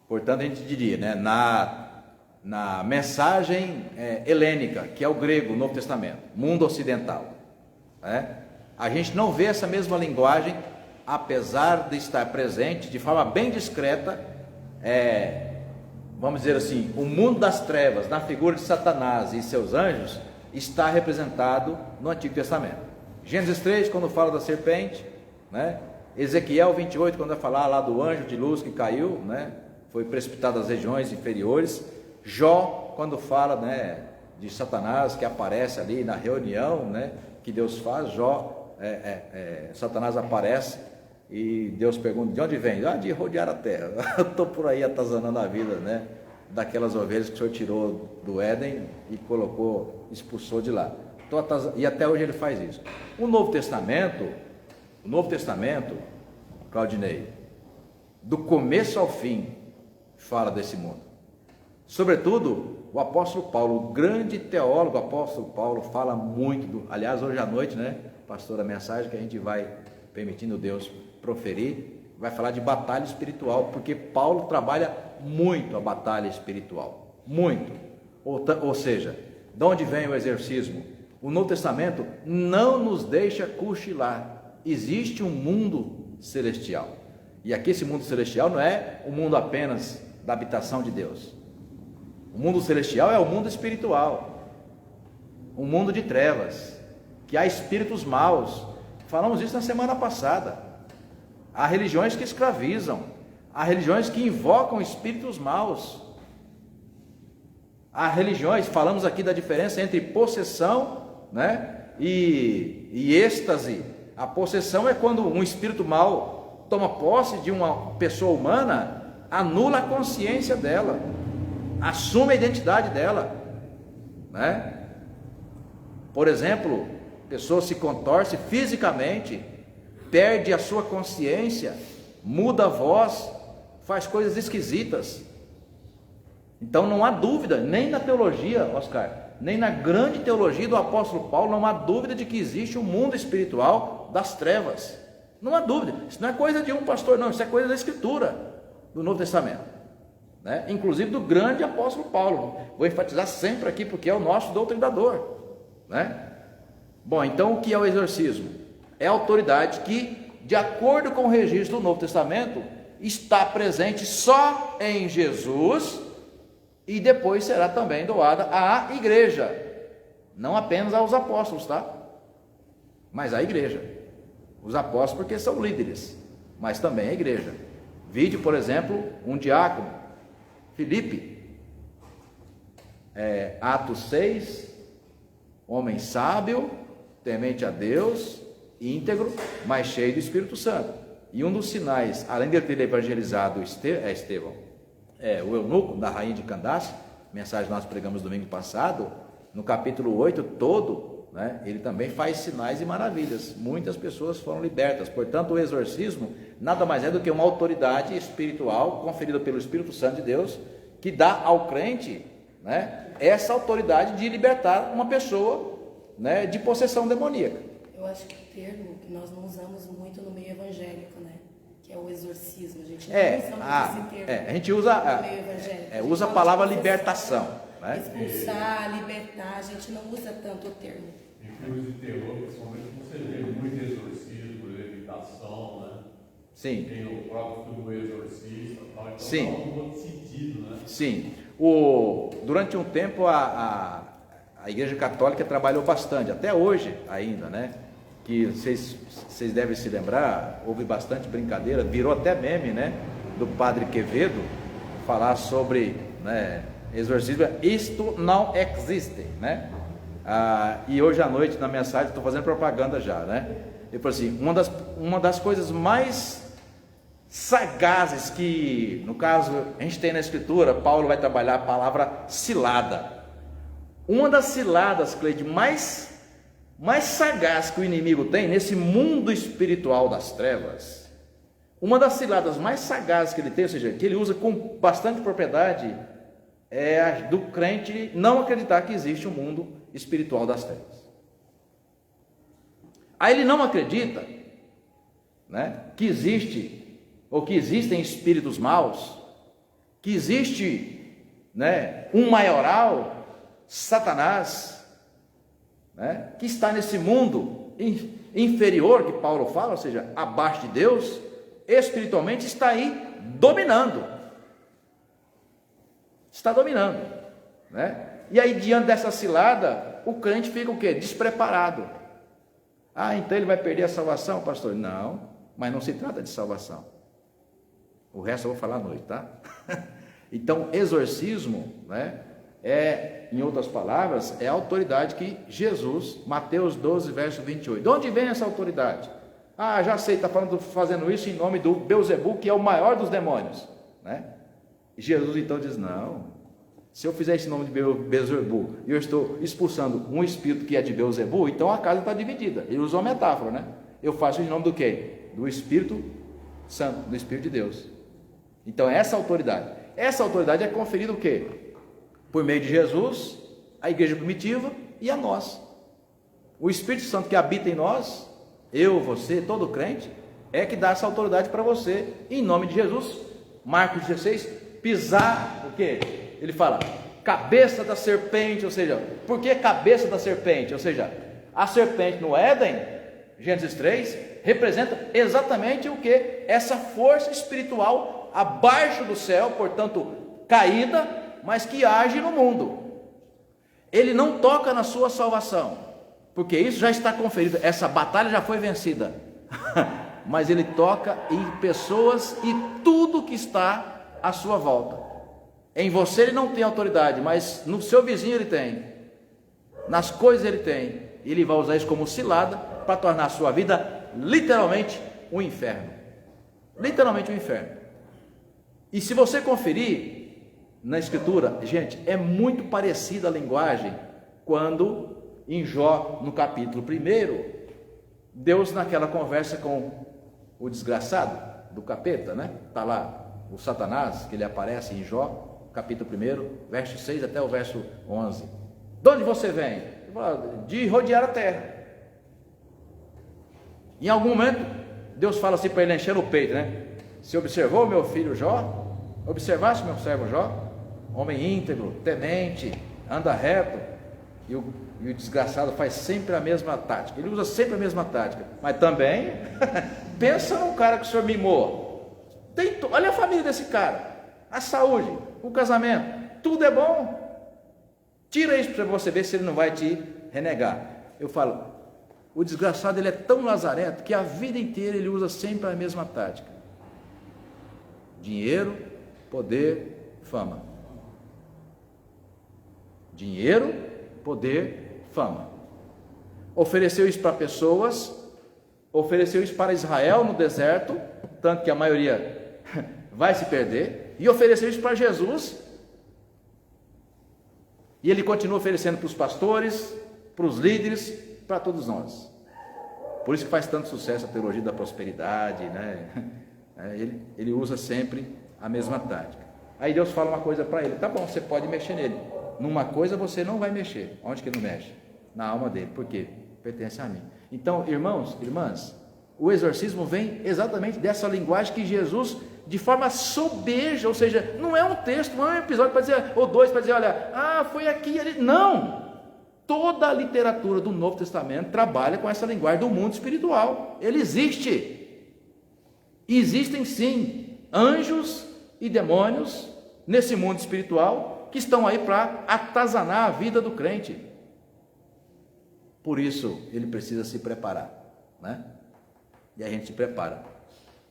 Portanto, a gente diria, né, na mensagem helênica, que é o grego, o Novo Testamento, mundo ocidental, né, a gente não vê essa mesma linguagem, apesar de estar presente de forma bem discreta, vamos dizer assim, o mundo das trevas, na figura de Satanás e seus anjos, está representado no Antigo Testamento. Gênesis 3, quando fala da serpente, né? Ezequiel 28, quando vai falar lá do anjo de luz que caiu, né? Foi precipitado às regiões inferiores. Jó, quando fala, né, de Satanás que aparece ali na reunião, né, que Deus faz. Satanás aparece e Deus pergunta: de onde vem? De rodear a terra. Eu estou por aí atazanando a vida, né, daquelas ovelhas que o Senhor tirou do Éden e expulsou de lá. E até hoje ele faz isso. O Novo Testamento, Claudinei, do começo ao fim, fala desse mundo. Sobretudo, o apóstolo Paulo, o grande teólogo, o apóstolo Paulo, fala muito aliás, hoje à noite, né, pastor, a mensagem que a gente vai, permitindo Deus proferir, vai falar de batalha espiritual, porque Paulo trabalha muito a batalha espiritual, muito. Ou seja, de onde vem o exorcismo? O Novo Testamento não nos deixa cochilar. Existe um mundo celestial, e aqui esse mundo celestial não é o mundo apenas da habitação de Deus. O mundo celestial é o mundo espiritual, um mundo de trevas, que há espíritos maus. Falamos isso na semana passada. Há religiões que escravizam, há religiões que invocam espíritos maus, há religiões, falamos aqui da diferença entre possessão, né, e êxtase. A possessão é quando um espírito mau toma posse de uma pessoa humana, anula a consciência dela, assume a identidade dela, né? Por exemplo, a pessoa se contorce fisicamente, perde a sua consciência, muda a voz, faz coisas esquisitas. Então não há dúvida, nem na teologia, Oscar, nem na grande teologia do apóstolo Paulo, não há dúvida de que existe um mundo espiritual das trevas. Não há dúvida. Isso não é coisa de um pastor, não. Isso é coisa da Escritura, do Novo Testamento, né? Inclusive do grande apóstolo Paulo. Vou enfatizar sempre aqui, porque é o nosso doutrinador, né? Bom, então o que é o exorcismo? É a autoridade que, de acordo com o registro do Novo Testamento, está presente só em Jesus e depois será também doada à igreja, não apenas aos apóstolos, tá? Mas à igreja. Os apóstolos porque são líderes, mas também a igreja. Vide, por exemplo, um diácono, Filipe, Atos 6, homem sábio, temente a Deus, íntegro, mas cheio do Espírito Santo. E um dos sinais, além de ter evangelizado Estevão, o eunuco da rainha de Candace, mensagem que nós pregamos domingo passado, no capítulo 8 todo, né, ele também faz sinais e maravilhas. Muitas pessoas foram libertas. Portanto, o exorcismo nada mais é do que uma autoridade espiritual conferida pelo Espírito Santo de Deus, que dá ao crente, né, essa autoridade de libertar uma pessoa, né, de possessão demoníaca. Eu acho que o termo que nós não usamos muito no meio evangélico, né, que é o exorcismo. A gente não usa muito esse termo. A gente usa no meio evangélico. Usa a palavra libertação, né? Expulsar, libertar, a gente não usa tanto o termo. Em filmes de terror, principalmente, você vê muito exorcismo, levitação, né? Sim. Tem o próprio filme do Exorcista, tal, então sim. dá um outro sentido, né? Sim. Durante um tempo a Igreja Católica trabalhou bastante, até hoje ainda, né? Que vocês devem se lembrar, houve bastante brincadeira, virou até meme, né? Do Padre Quevedo, falar sobre, né, exorcismo, isto não existe, né? E hoje à noite na mensagem, estou fazendo propaganda já, né? Ele falou assim, uma das coisas mais sagazes que, no caso, a gente tem na Escritura, Paulo vai trabalhar a palavra cilada. Uma das ciladas, Cleide, mais sagaz que o inimigo tem nesse mundo espiritual das trevas, uma das ciladas mais sagazes que ele tem, ou seja, que ele usa com bastante propriedade, é a do crente não acreditar que existe um mundo espiritual das trevas. Aí ele não acredita, né, que existe, ou que existem espíritos maus, que existe, né, um maioral, Satanás, né, que está nesse mundo inferior que Paulo fala, ou seja, abaixo de Deus, espiritualmente está aí dominando. Está dominando, né? E aí diante dessa cilada, o crente fica o quê? Despreparado. Então ele vai perder a salvação, pastor? Não, mas não se trata de salvação. O resto eu vou falar à noite, tá? Então, exorcismo, né, em outras palavras, é a autoridade que Jesus, Mateus 12, verso 28. De onde vem essa autoridade? Já sei, está fazendo isso em nome do Beelzebul, que é o maior dos demônios, né? E Jesus então diz, não, se eu fizer esse nome de Beelzebul, e eu estou expulsando um espírito que é de Beelzebul, então a casa está dividida. Ele usou uma metáfora, né? Eu faço em nome do quê? Do Espírito Santo, do Espírito de Deus. Então essa autoridade é conferida o quê? Por meio de Jesus, a igreja primitiva e a nós. O Espírito Santo que habita em nós, eu, você, todo crente, é que dá essa autoridade para você, em nome de Jesus. Marcos 16, pisar, o quê? Ele fala, cabeça da serpente, ou seja, por que cabeça da serpente? Ou seja, a serpente no Éden, Gênesis 3, representa exatamente o que? Essa força espiritual abaixo do céu, portanto, caída, mas que age no mundo. Ele não toca na sua salvação, porque isso já está conferido, essa batalha já foi vencida. Mas ele toca em pessoas e tudo que está à sua volta. Em você ele não tem autoridade, mas no seu vizinho ele tem, nas coisas ele tem. Ele vai usar isso como cilada para tornar a sua vida literalmente um inferno. Literalmente um inferno. E se você conferir na Escritura, gente, é muito parecida a linguagem quando em Jó, no capítulo 1, Deus naquela conversa com o desgraçado do capeta, né? Está lá o Satanás, que ele aparece em Jó, capítulo 1, verso 6 até o verso 11. De onde você vem? Ele fala, de rodear a terra. Em algum momento, Deus fala assim para ele, enchendo o peito, né? Você observou meu filho Jó? Observaste meu servo Jó? Homem íntegro, temente, anda reto. E o desgraçado faz sempre a mesma tática. Ele usa sempre a mesma tática. Mas também, pensa num cara que o senhor mimou. Olha a família desse cara. A saúde, o casamento, tudo é bom. Tira isso para você ver se ele não vai te renegar. Eu falo, o desgraçado ele é tão lazareto que a vida inteira ele usa sempre a mesma tática. Dinheiro, poder, fama. Dinheiro, poder, fama. Ofereceu isso para pessoas, ofereceu isso para Israel no deserto, tanto que a maioria vai se perder, e ofereceu isso para Jesus. E ele continua oferecendo para os pastores, para os líderes, para todos nós. Por isso que faz tanto sucesso a teologia da prosperidade, né? Ele usa sempre a mesma tática. Aí Deus fala uma coisa para ele, tá bom, você pode mexer nele. Numa coisa você não vai mexer. Onde que ele não mexe? Na alma dele. Por quê? Pertence a mim. Então, irmãos, irmãs, o exorcismo vem exatamente dessa linguagem que Jesus, de forma sobeja, ou seja, não é um texto, não é um episódio para dizer, ou dois para dizer, olha, foi aqui e ali. Não! Toda a literatura do Novo Testamento trabalha com essa linguagem do mundo espiritual. Ele existe. Existem sim anjos e demônios nesse mundo espiritual que estão aí para atazanar a vida do crente. Por isso ele precisa se preparar, né? E a gente se prepara.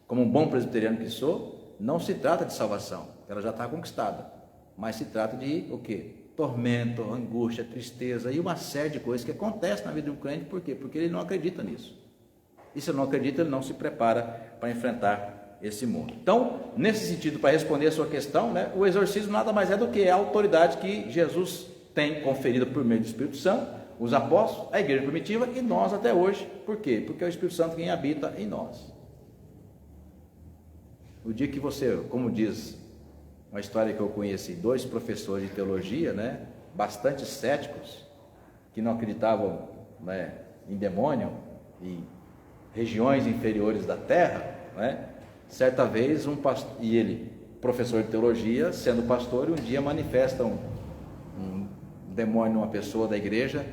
Como um bom presbiteriano que sou, não se trata de salvação, ela já está conquistada, mas se trata de o quê? Tormento, angústia, tristeza e uma série de coisas que acontecem na vida do crente. Por quê? Porque ele não acredita nisso. E se ele não acredita, ele não se prepara para enfrentar esse mundo. Então, nesse sentido, para responder a sua questão, né, o exorcismo nada mais é do que a autoridade que Jesus tem conferida por meio do Espírito Santo, os apóstolos, a igreja primitiva e nós até hoje. Por quê? Porque é o Espírito Santo quem habita em nós. O dia que você, como diz uma história que eu conheci, 2 professores de teologia, né, bastante céticos, que não acreditavam, né, em demônio e regiões inferiores da terra, né? Certa vez um pastor, e ele, professor de teologia, sendo pastor, um dia manifesta um demônio numa pessoa da igreja,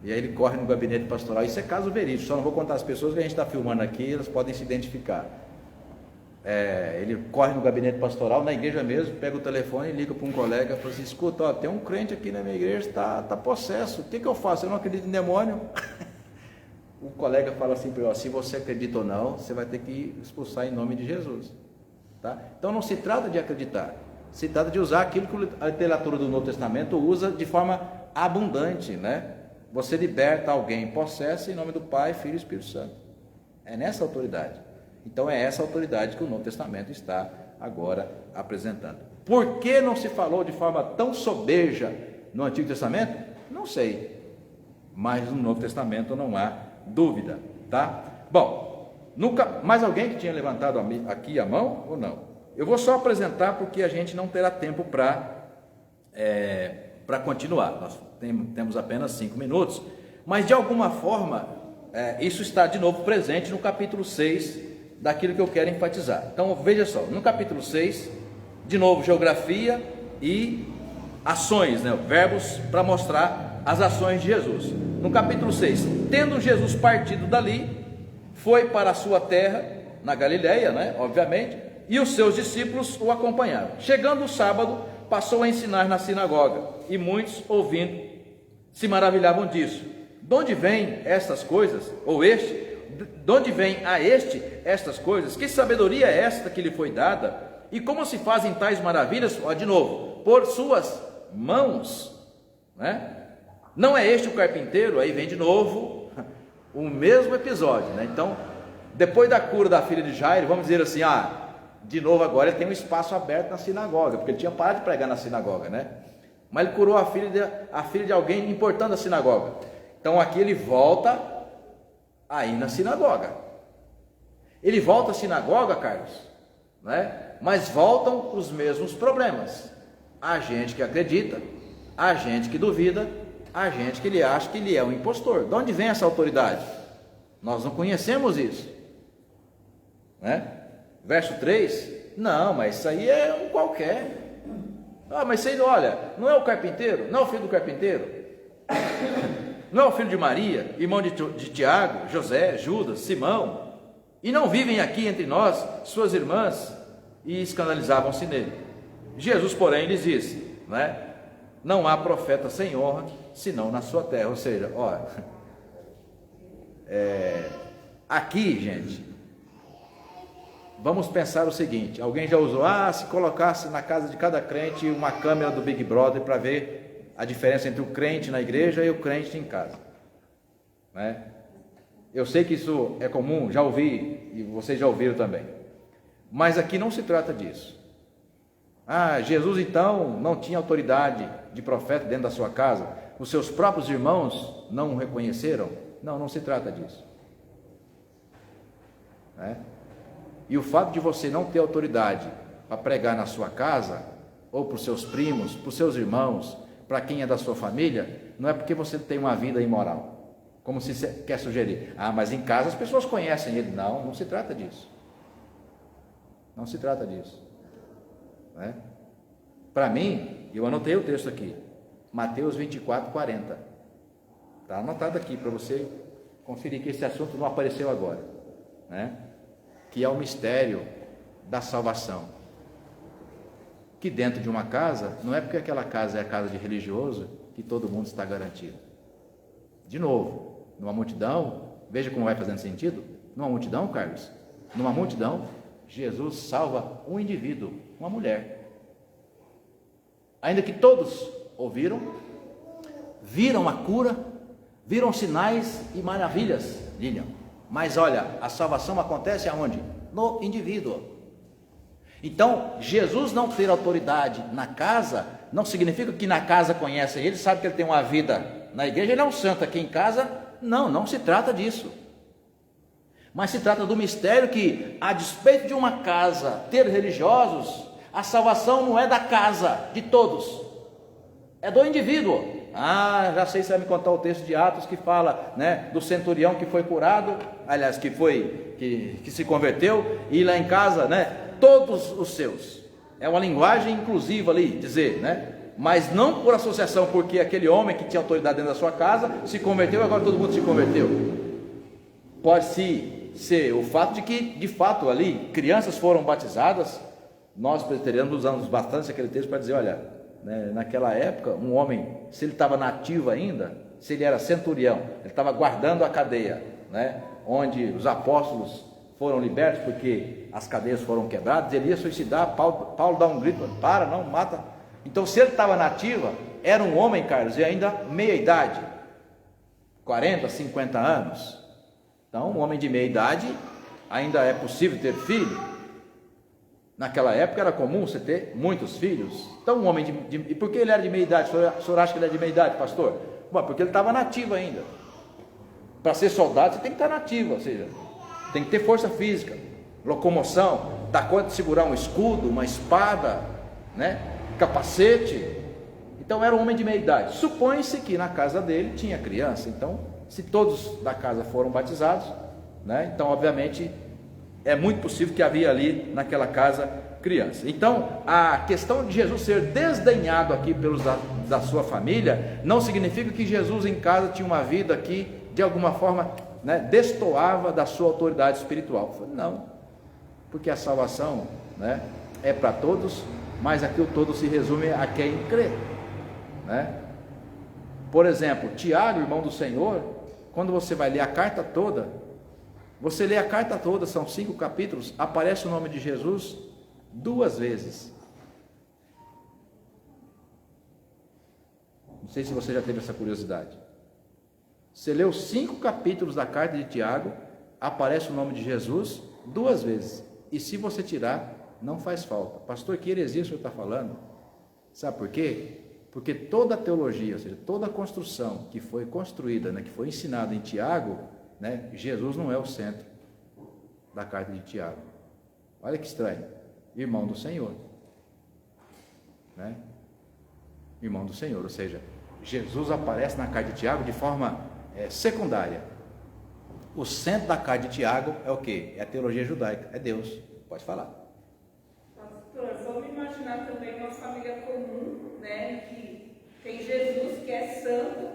e aí ele corre no gabinete pastoral. Isso é caso verídico, só não vou contar as pessoas que a gente está filmando aqui, elas podem se identificar. Ele corre no gabinete pastoral, na igreja mesmo, pega o telefone e liga para um colega e fala assim, escuta, tem um crente aqui na minha igreja, está possesso, o que eu faço? Eu não acredito em demônio. O colega fala assim para ele, se você acredita ou não, você vai ter que expulsar em nome de Jesus, tá? Então não se trata de acreditar, se trata de usar aquilo que a literatura do Novo Testamento usa de forma abundante, né? Você liberta alguém possesso em nome do Pai, Filho e Espírito Santo. É nessa autoridade. Então é essa autoridade que o Novo Testamento está agora apresentando. Por que não se falou de forma tão sobeja no Antigo Testamento? Não sei, mas no Novo Testamento não há dúvida, tá? Bom, mais alguém que tinha levantado aqui a mão ou não? Eu vou só apresentar porque a gente não terá tempo para continuar. Nós temos apenas 5 minutos, mas de alguma forma isso está de novo presente no capítulo 6 daquilo que eu quero enfatizar. Então veja só, no capítulo 6, de novo geografia e ações, né? Verbos para mostrar as ações de Jesus. No capítulo 6, tendo Jesus partido dali, foi para a sua terra, na Galileia, né? Obviamente, e os seus discípulos o acompanharam. Chegando o sábado, passou a ensinar na sinagoga, e muitos, ouvindo, se maravilhavam disso. De onde vêm estas coisas? Ou de onde vem a este estas coisas? Que sabedoria é esta que lhe foi dada? E como se fazem tais maravilhas? De novo, por suas mãos, né? Não é este o carpinteiro? Aí vem de novo o mesmo episódio, né? Então, depois da cura da filha de Jairo, vamos dizer assim, de novo agora ele tem um espaço aberto na sinagoga, porque ele tinha parado de pregar na sinagoga, né? Mas ele curou a filha de alguém importante da sinagoga. Então aqui ele volta a ir na sinagoga. Ele volta à sinagoga, Carlos, né? Mas voltam os mesmos problemas. A gente que acredita, a gente que duvida, a gente que ele acha que ele é um impostor. De onde vem essa autoridade? Nós não conhecemos isso, né? Verso 3, não, mas isso aí é um qualquer. Ah, mas você, olha, não é o carpinteiro? Não é o filho do carpinteiro? Não é o filho de Maria, irmão de Tiago, José, Judas, Simão? E não vivem aqui entre nós suas irmãs? E escandalizavam-se nele. Jesus, porém, lhes disse, né? Não há profeta sem honra, senão na sua terra. Ou seja, olha, aqui, gente, vamos pensar o seguinte: alguém já usou, se colocasse na casa de cada crente uma câmera do Big Brother para ver a diferença entre o crente na igreja e o crente em casa, né? Eu sei que isso é comum, já ouvi, e vocês já ouviram também, mas aqui não se trata disso. Jesus então não tinha autoridade de profeta dentro da sua casa, os seus próprios irmãos não o reconheceram? Não, não se trata disso, né? E o fato de você não ter autoridade para pregar na sua casa, ou para os seus primos, para os seus irmãos, para quem é da sua família, não é porque você tem uma vida imoral, como se quer sugerir. Mas em casa as pessoas conhecem ele. Não, não se trata disso. Não se trata disso, né? Para mim, eu anotei o texto aqui, Mateus 24, 40. Está anotado aqui para você conferir que esse assunto não apareceu agora, né? Que é o mistério da salvação, que dentro de uma casa, não é porque aquela casa é a casa de religioso que todo mundo está garantido. De novo, numa multidão, veja como vai fazendo sentido, numa multidão, Carlos, numa multidão, Jesus salva um indivíduo, uma mulher, ainda que todos ouviram, viram a cura, viram sinais e maravilhas, Lilian. Mas olha, a salvação acontece aonde? No indivíduo. Então, Jesus não ter autoridade na casa, não significa que na casa conhecem ele, sabe que ele tem uma vida na igreja, ele é um santo. Aqui em casa, não se trata disso. Mas se trata do mistério que, a despeito de uma casa ter religiosos, a salvação não é da casa, de todos, é do indivíduo. Já sei, você vai me contar o texto de Atos que fala, né, do centurião que foi curado, aliás, que se converteu, e lá em casa, né, todos os seus. É uma linguagem inclusiva ali, dizer, né, mas não por associação, porque aquele homem que tinha autoridade dentro da sua casa se converteu e agora todo mundo se converteu. Pode-se ser o fato de que, de fato, ali, crianças foram batizadas. Nós presbiterianos usamos bastante aquele texto para dizer, olha, né, naquela época, um homem, se ele estava nativo ainda, se ele era centurião, ele estava guardando a cadeia, né, onde os apóstolos foram libertos porque as cadeias foram quebradas, ele ia suicidar. Paulo dá um grito, não, mata. Então, se ele estava nativo, era um homem, Carlos, e ainda meia idade, 40, 50 anos. Então, um homem de meia idade, ainda é possível ter filho. Naquela época era comum você ter muitos filhos. Então, um homem e por que ele era de meia idade? O senhor acha que ele é de meia idade, pastor? Bom, porque ele estava nativo ainda. Para ser soldado, você tem que estar nativo, ou seja, tem que ter força física, locomoção, dar conta de segurar um escudo, uma espada, né? Capacete. Então, era um homem de meia idade. Supõe-se que na casa dele tinha criança. Então, se todos da casa foram batizados, né? Então, obviamente, é muito possível que havia ali naquela casa criança. Então, a questão de Jesus ser desdenhado aqui pelos da sua família, não significa que Jesus em casa tinha uma vida que, de alguma forma, né, destoava da sua autoridade espiritual. Não, porque a salvação, né, é para todos, mas aqui o todo se resume a quem crê, né? Por exemplo, Tiago, irmão do Senhor, quando você vai ler a carta toda, você lê a carta toda, são 5 capítulos, aparece o nome de Jesus 2 vezes. Não sei se você já teve essa curiosidade. Você leu 5 capítulos da carta de Tiago, aparece o nome de Jesus 2 vezes. E se você tirar, não faz falta. Pastor, que heresia o senhor está falando? Sabe por quê? Porque toda a teologia, ou seja, toda a construção que foi construída, né, que foi ensinada em Tiago, né, Jesus não é o centro da carta de Tiago. Olha que estranho. Irmão do Senhor. Né? Irmão do Senhor, ou seja, Jesus aparece na carta de Tiago de forma secundária. O centro da carta de Tiago é o quê? É a teologia judaica, é Deus. Pode falar. Pastor, vamos imaginar também uma família comum, né, que tem Jesus, que é santo.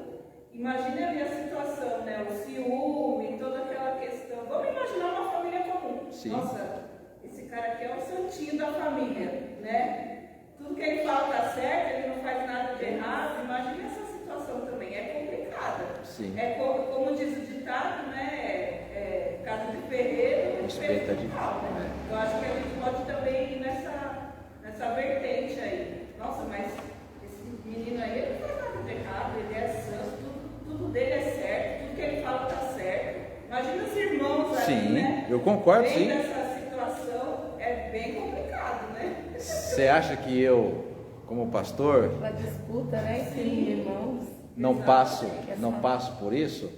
Imagina ali a situação, né, o ciúme, toda aquela questão. Vamos imaginar uma família comum. Sim. Nossa, esse cara aqui é o santinho da família, né? Tudo que ele fala está certo, ele não faz nada de errado. Imagina essa situação também, é complicada. Sim. É como diz o ditado, né? Casa de ferreiro, Respeita de né? Eu acho que a gente pode também ir nessa vertente aí. Nossa, mas esse menino aí, ele não faz nada de errado, ele é santo, tudo dele é certo, tudo que ele fala está certo. Imagina os irmãos aí, Sim, né? eu concordo, sim. Nessa situação é bem complicado, né? Você acha que eu, como pastor, Uma disputa, né, entre irmãos. não passo por isso?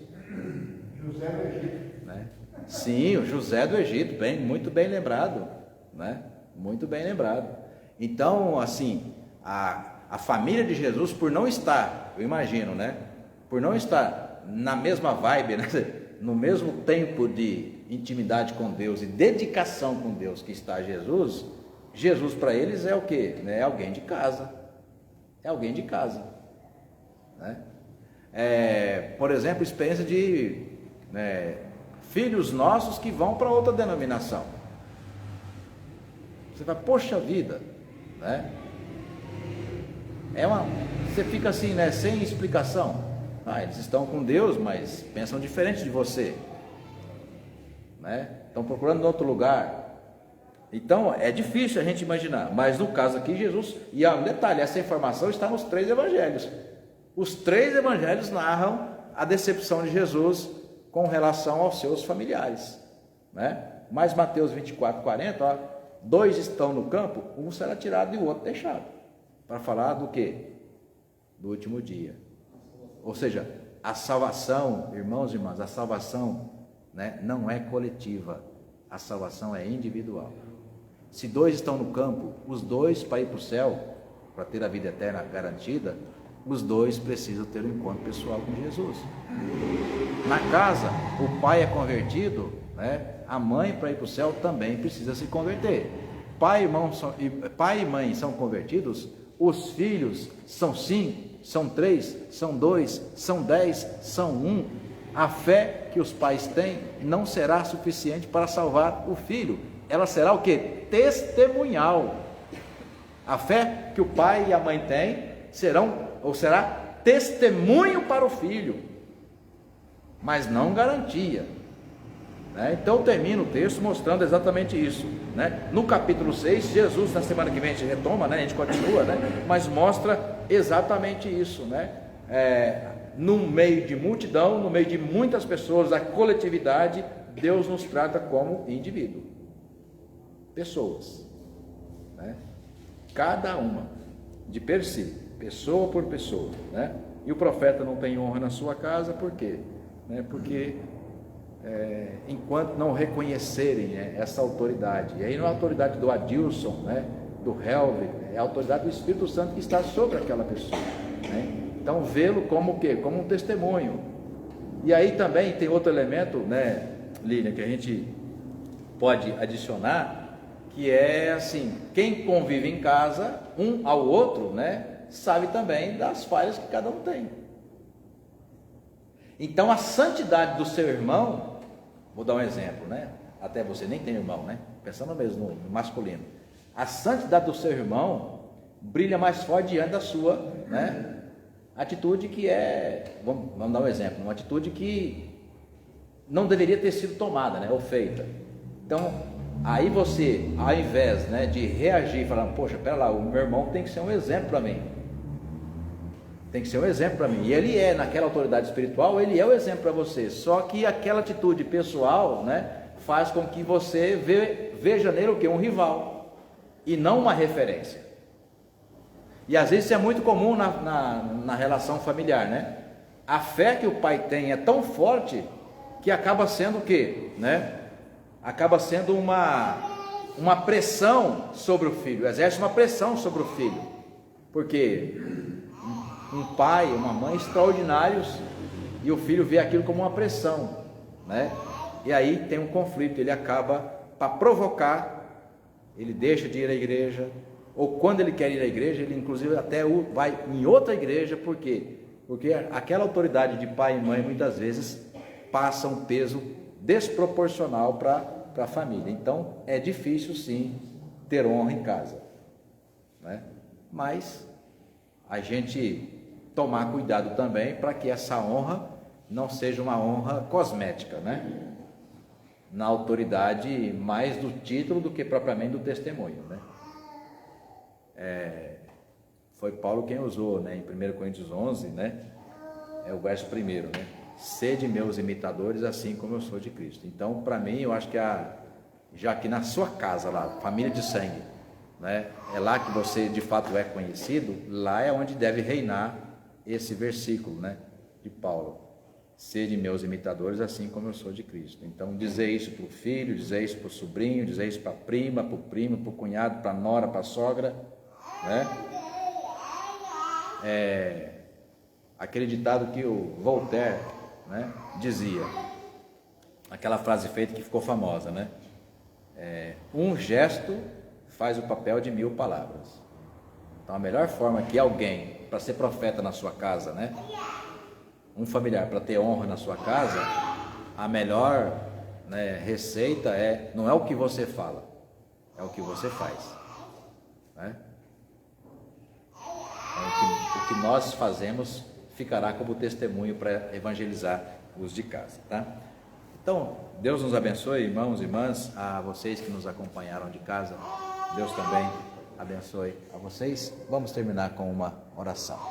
José do Egito. Né? Sim, o José do Egito, muito bem lembrado, né? Muito bem lembrado. Então, assim, a família de Jesus, por não estar, eu imagino, né? Por não estar na mesma vibe, né? No mesmo tempo de intimidade com Deus e dedicação com Deus que está Jesus, Jesus para eles é o quê? É alguém de casa. É alguém de casa. Né? Por exemplo, experiência de filhos nossos que vão para outra denominação. Você vai, poxa vida, né? Você fica assim, né, sem explicação. Eles estão com Deus, mas pensam diferente de você, né? Estão procurando em outro lugar. Então é difícil a gente imaginar, mas no caso aqui Jesus, e um detalhe, essa informação está nos 3 evangelhos. Os 3 evangelhos narram a decepção de Jesus com relação aos seus familiares, né? Mas Mateus 24:40, 2 estão no campo, um será tirado e o outro deixado, para falar do quê? Do último dia. Ou seja, a salvação, irmãos e irmãs, a salvação, né, não é coletiva, a salvação é individual. Se 2 estão no campo, os 2 para ir para o céu, para ter a vida eterna garantida, os 2 precisam ter um encontro pessoal com Jesus. Na casa, o pai é convertido, né? A mãe, para ir para o céu, também precisa se converter. Pai e mãe são convertidos, os filhos são 5, são 3, são 2, são 10, são 1. A fé que os pais têm não será suficiente para salvar o filho. Ela será o quê? Testemunhal. A fé que o pai e a mãe têm será testemunho para o filho, mas não garantia. Né? Então eu termino o texto mostrando exatamente isso. Né? No capítulo 6, Jesus, na semana que vem a gente retoma, né? A gente continua, né? Mas mostra exatamente isso. Né? No meio de multidão, no meio de muitas pessoas, a coletividade, Deus nos trata como indivíduo, pessoas, né? Cada uma, de per si, pessoa por pessoa, né? E o profeta não tem honra na sua casa, por quê? Né? Porque enquanto não reconhecerem, né, essa autoridade, e aí não é a autoridade do Adilson, né, do Helvig, é a autoridade do Espírito Santo que está sobre aquela pessoa, né? Então vê-lo como o quê? Como um testemunho. E aí também tem outro elemento, né, Lília, que a gente pode adicionar, que é assim, quem convive em casa, um ao outro, né, sabe também das falhas que cada um tem. Então a santidade do seu irmão, vou dar um exemplo, né? Até você nem tem irmão, né? Pensando mesmo no masculino. A santidade do seu irmão brilha mais forte diante da sua, né, atitude que vamos dar um exemplo, uma atitude que não deveria ter sido tomada, né, ou feita. Então, aí você, ao invés, né, de reagir falando, poxa, pera lá, o meu irmão tem que ser um exemplo para mim. Tem que ser um exemplo para mim. E ele naquela autoridade espiritual, ele é o exemplo para você. Só que aquela atitude pessoal, né, faz com que você veja nele o quê? Um rival, e não uma referência. E às vezes isso é muito comum na relação familiar, né? A fé que o pai tem é tão forte que acaba sendo o quê? Né? Acaba sendo uma pressão sobre o filho, exerce uma pressão sobre o filho, porque um pai, uma mãe extraordinários, e o filho vê aquilo como uma pressão, né? E aí tem um conflito, ele acaba, para provocar, ele deixa de ir à igreja, ou quando ele quer ir à igreja, ele inclusive até vai em outra igreja, por quê? Porque aquela autoridade de pai e mãe muitas vezes passa um peso desproporcional para a família. Então é difícil sim ter honra em casa, né? Mas a gente tomar cuidado também para que essa honra não seja uma honra cosmética, né? Na autoridade mais do título do que propriamente do testemunho, né? Foi Paulo quem usou, né? Em 1 Coríntios 11, né? É o verso 1º, né? Sede meus imitadores, assim como eu sou de Cristo. Então, para mim, eu acho que já que na sua casa lá, família de sangue, né? É lá que você de fato é conhecido, lá é onde deve reinar esse versículo, né? De Paulo. Sede meus imitadores, assim como eu sou de Cristo. Então, dizer isso para o filho, dizer isso para o sobrinho, dizer isso para a prima, para o primo, para o cunhado, para a nora, para a sogra, né? Aquele ditado que o Voltaire, né, dizia, aquela frase feita que ficou famosa, né? Um gesto faz o papel de 1000 palavras. Então, a melhor forma que alguém, para ser profeta na sua casa, né? Um familiar, para ter honra na sua casa, a melhor, né, receita não é o que você fala, é o que você faz, né? O que nós fazemos ficará como testemunho para evangelizar os de casa, tá? Então, Deus nos abençoe, irmãos e irmãs, a vocês que nos acompanharam de casa, Deus também abençoe a vocês. Vamos terminar com uma oração.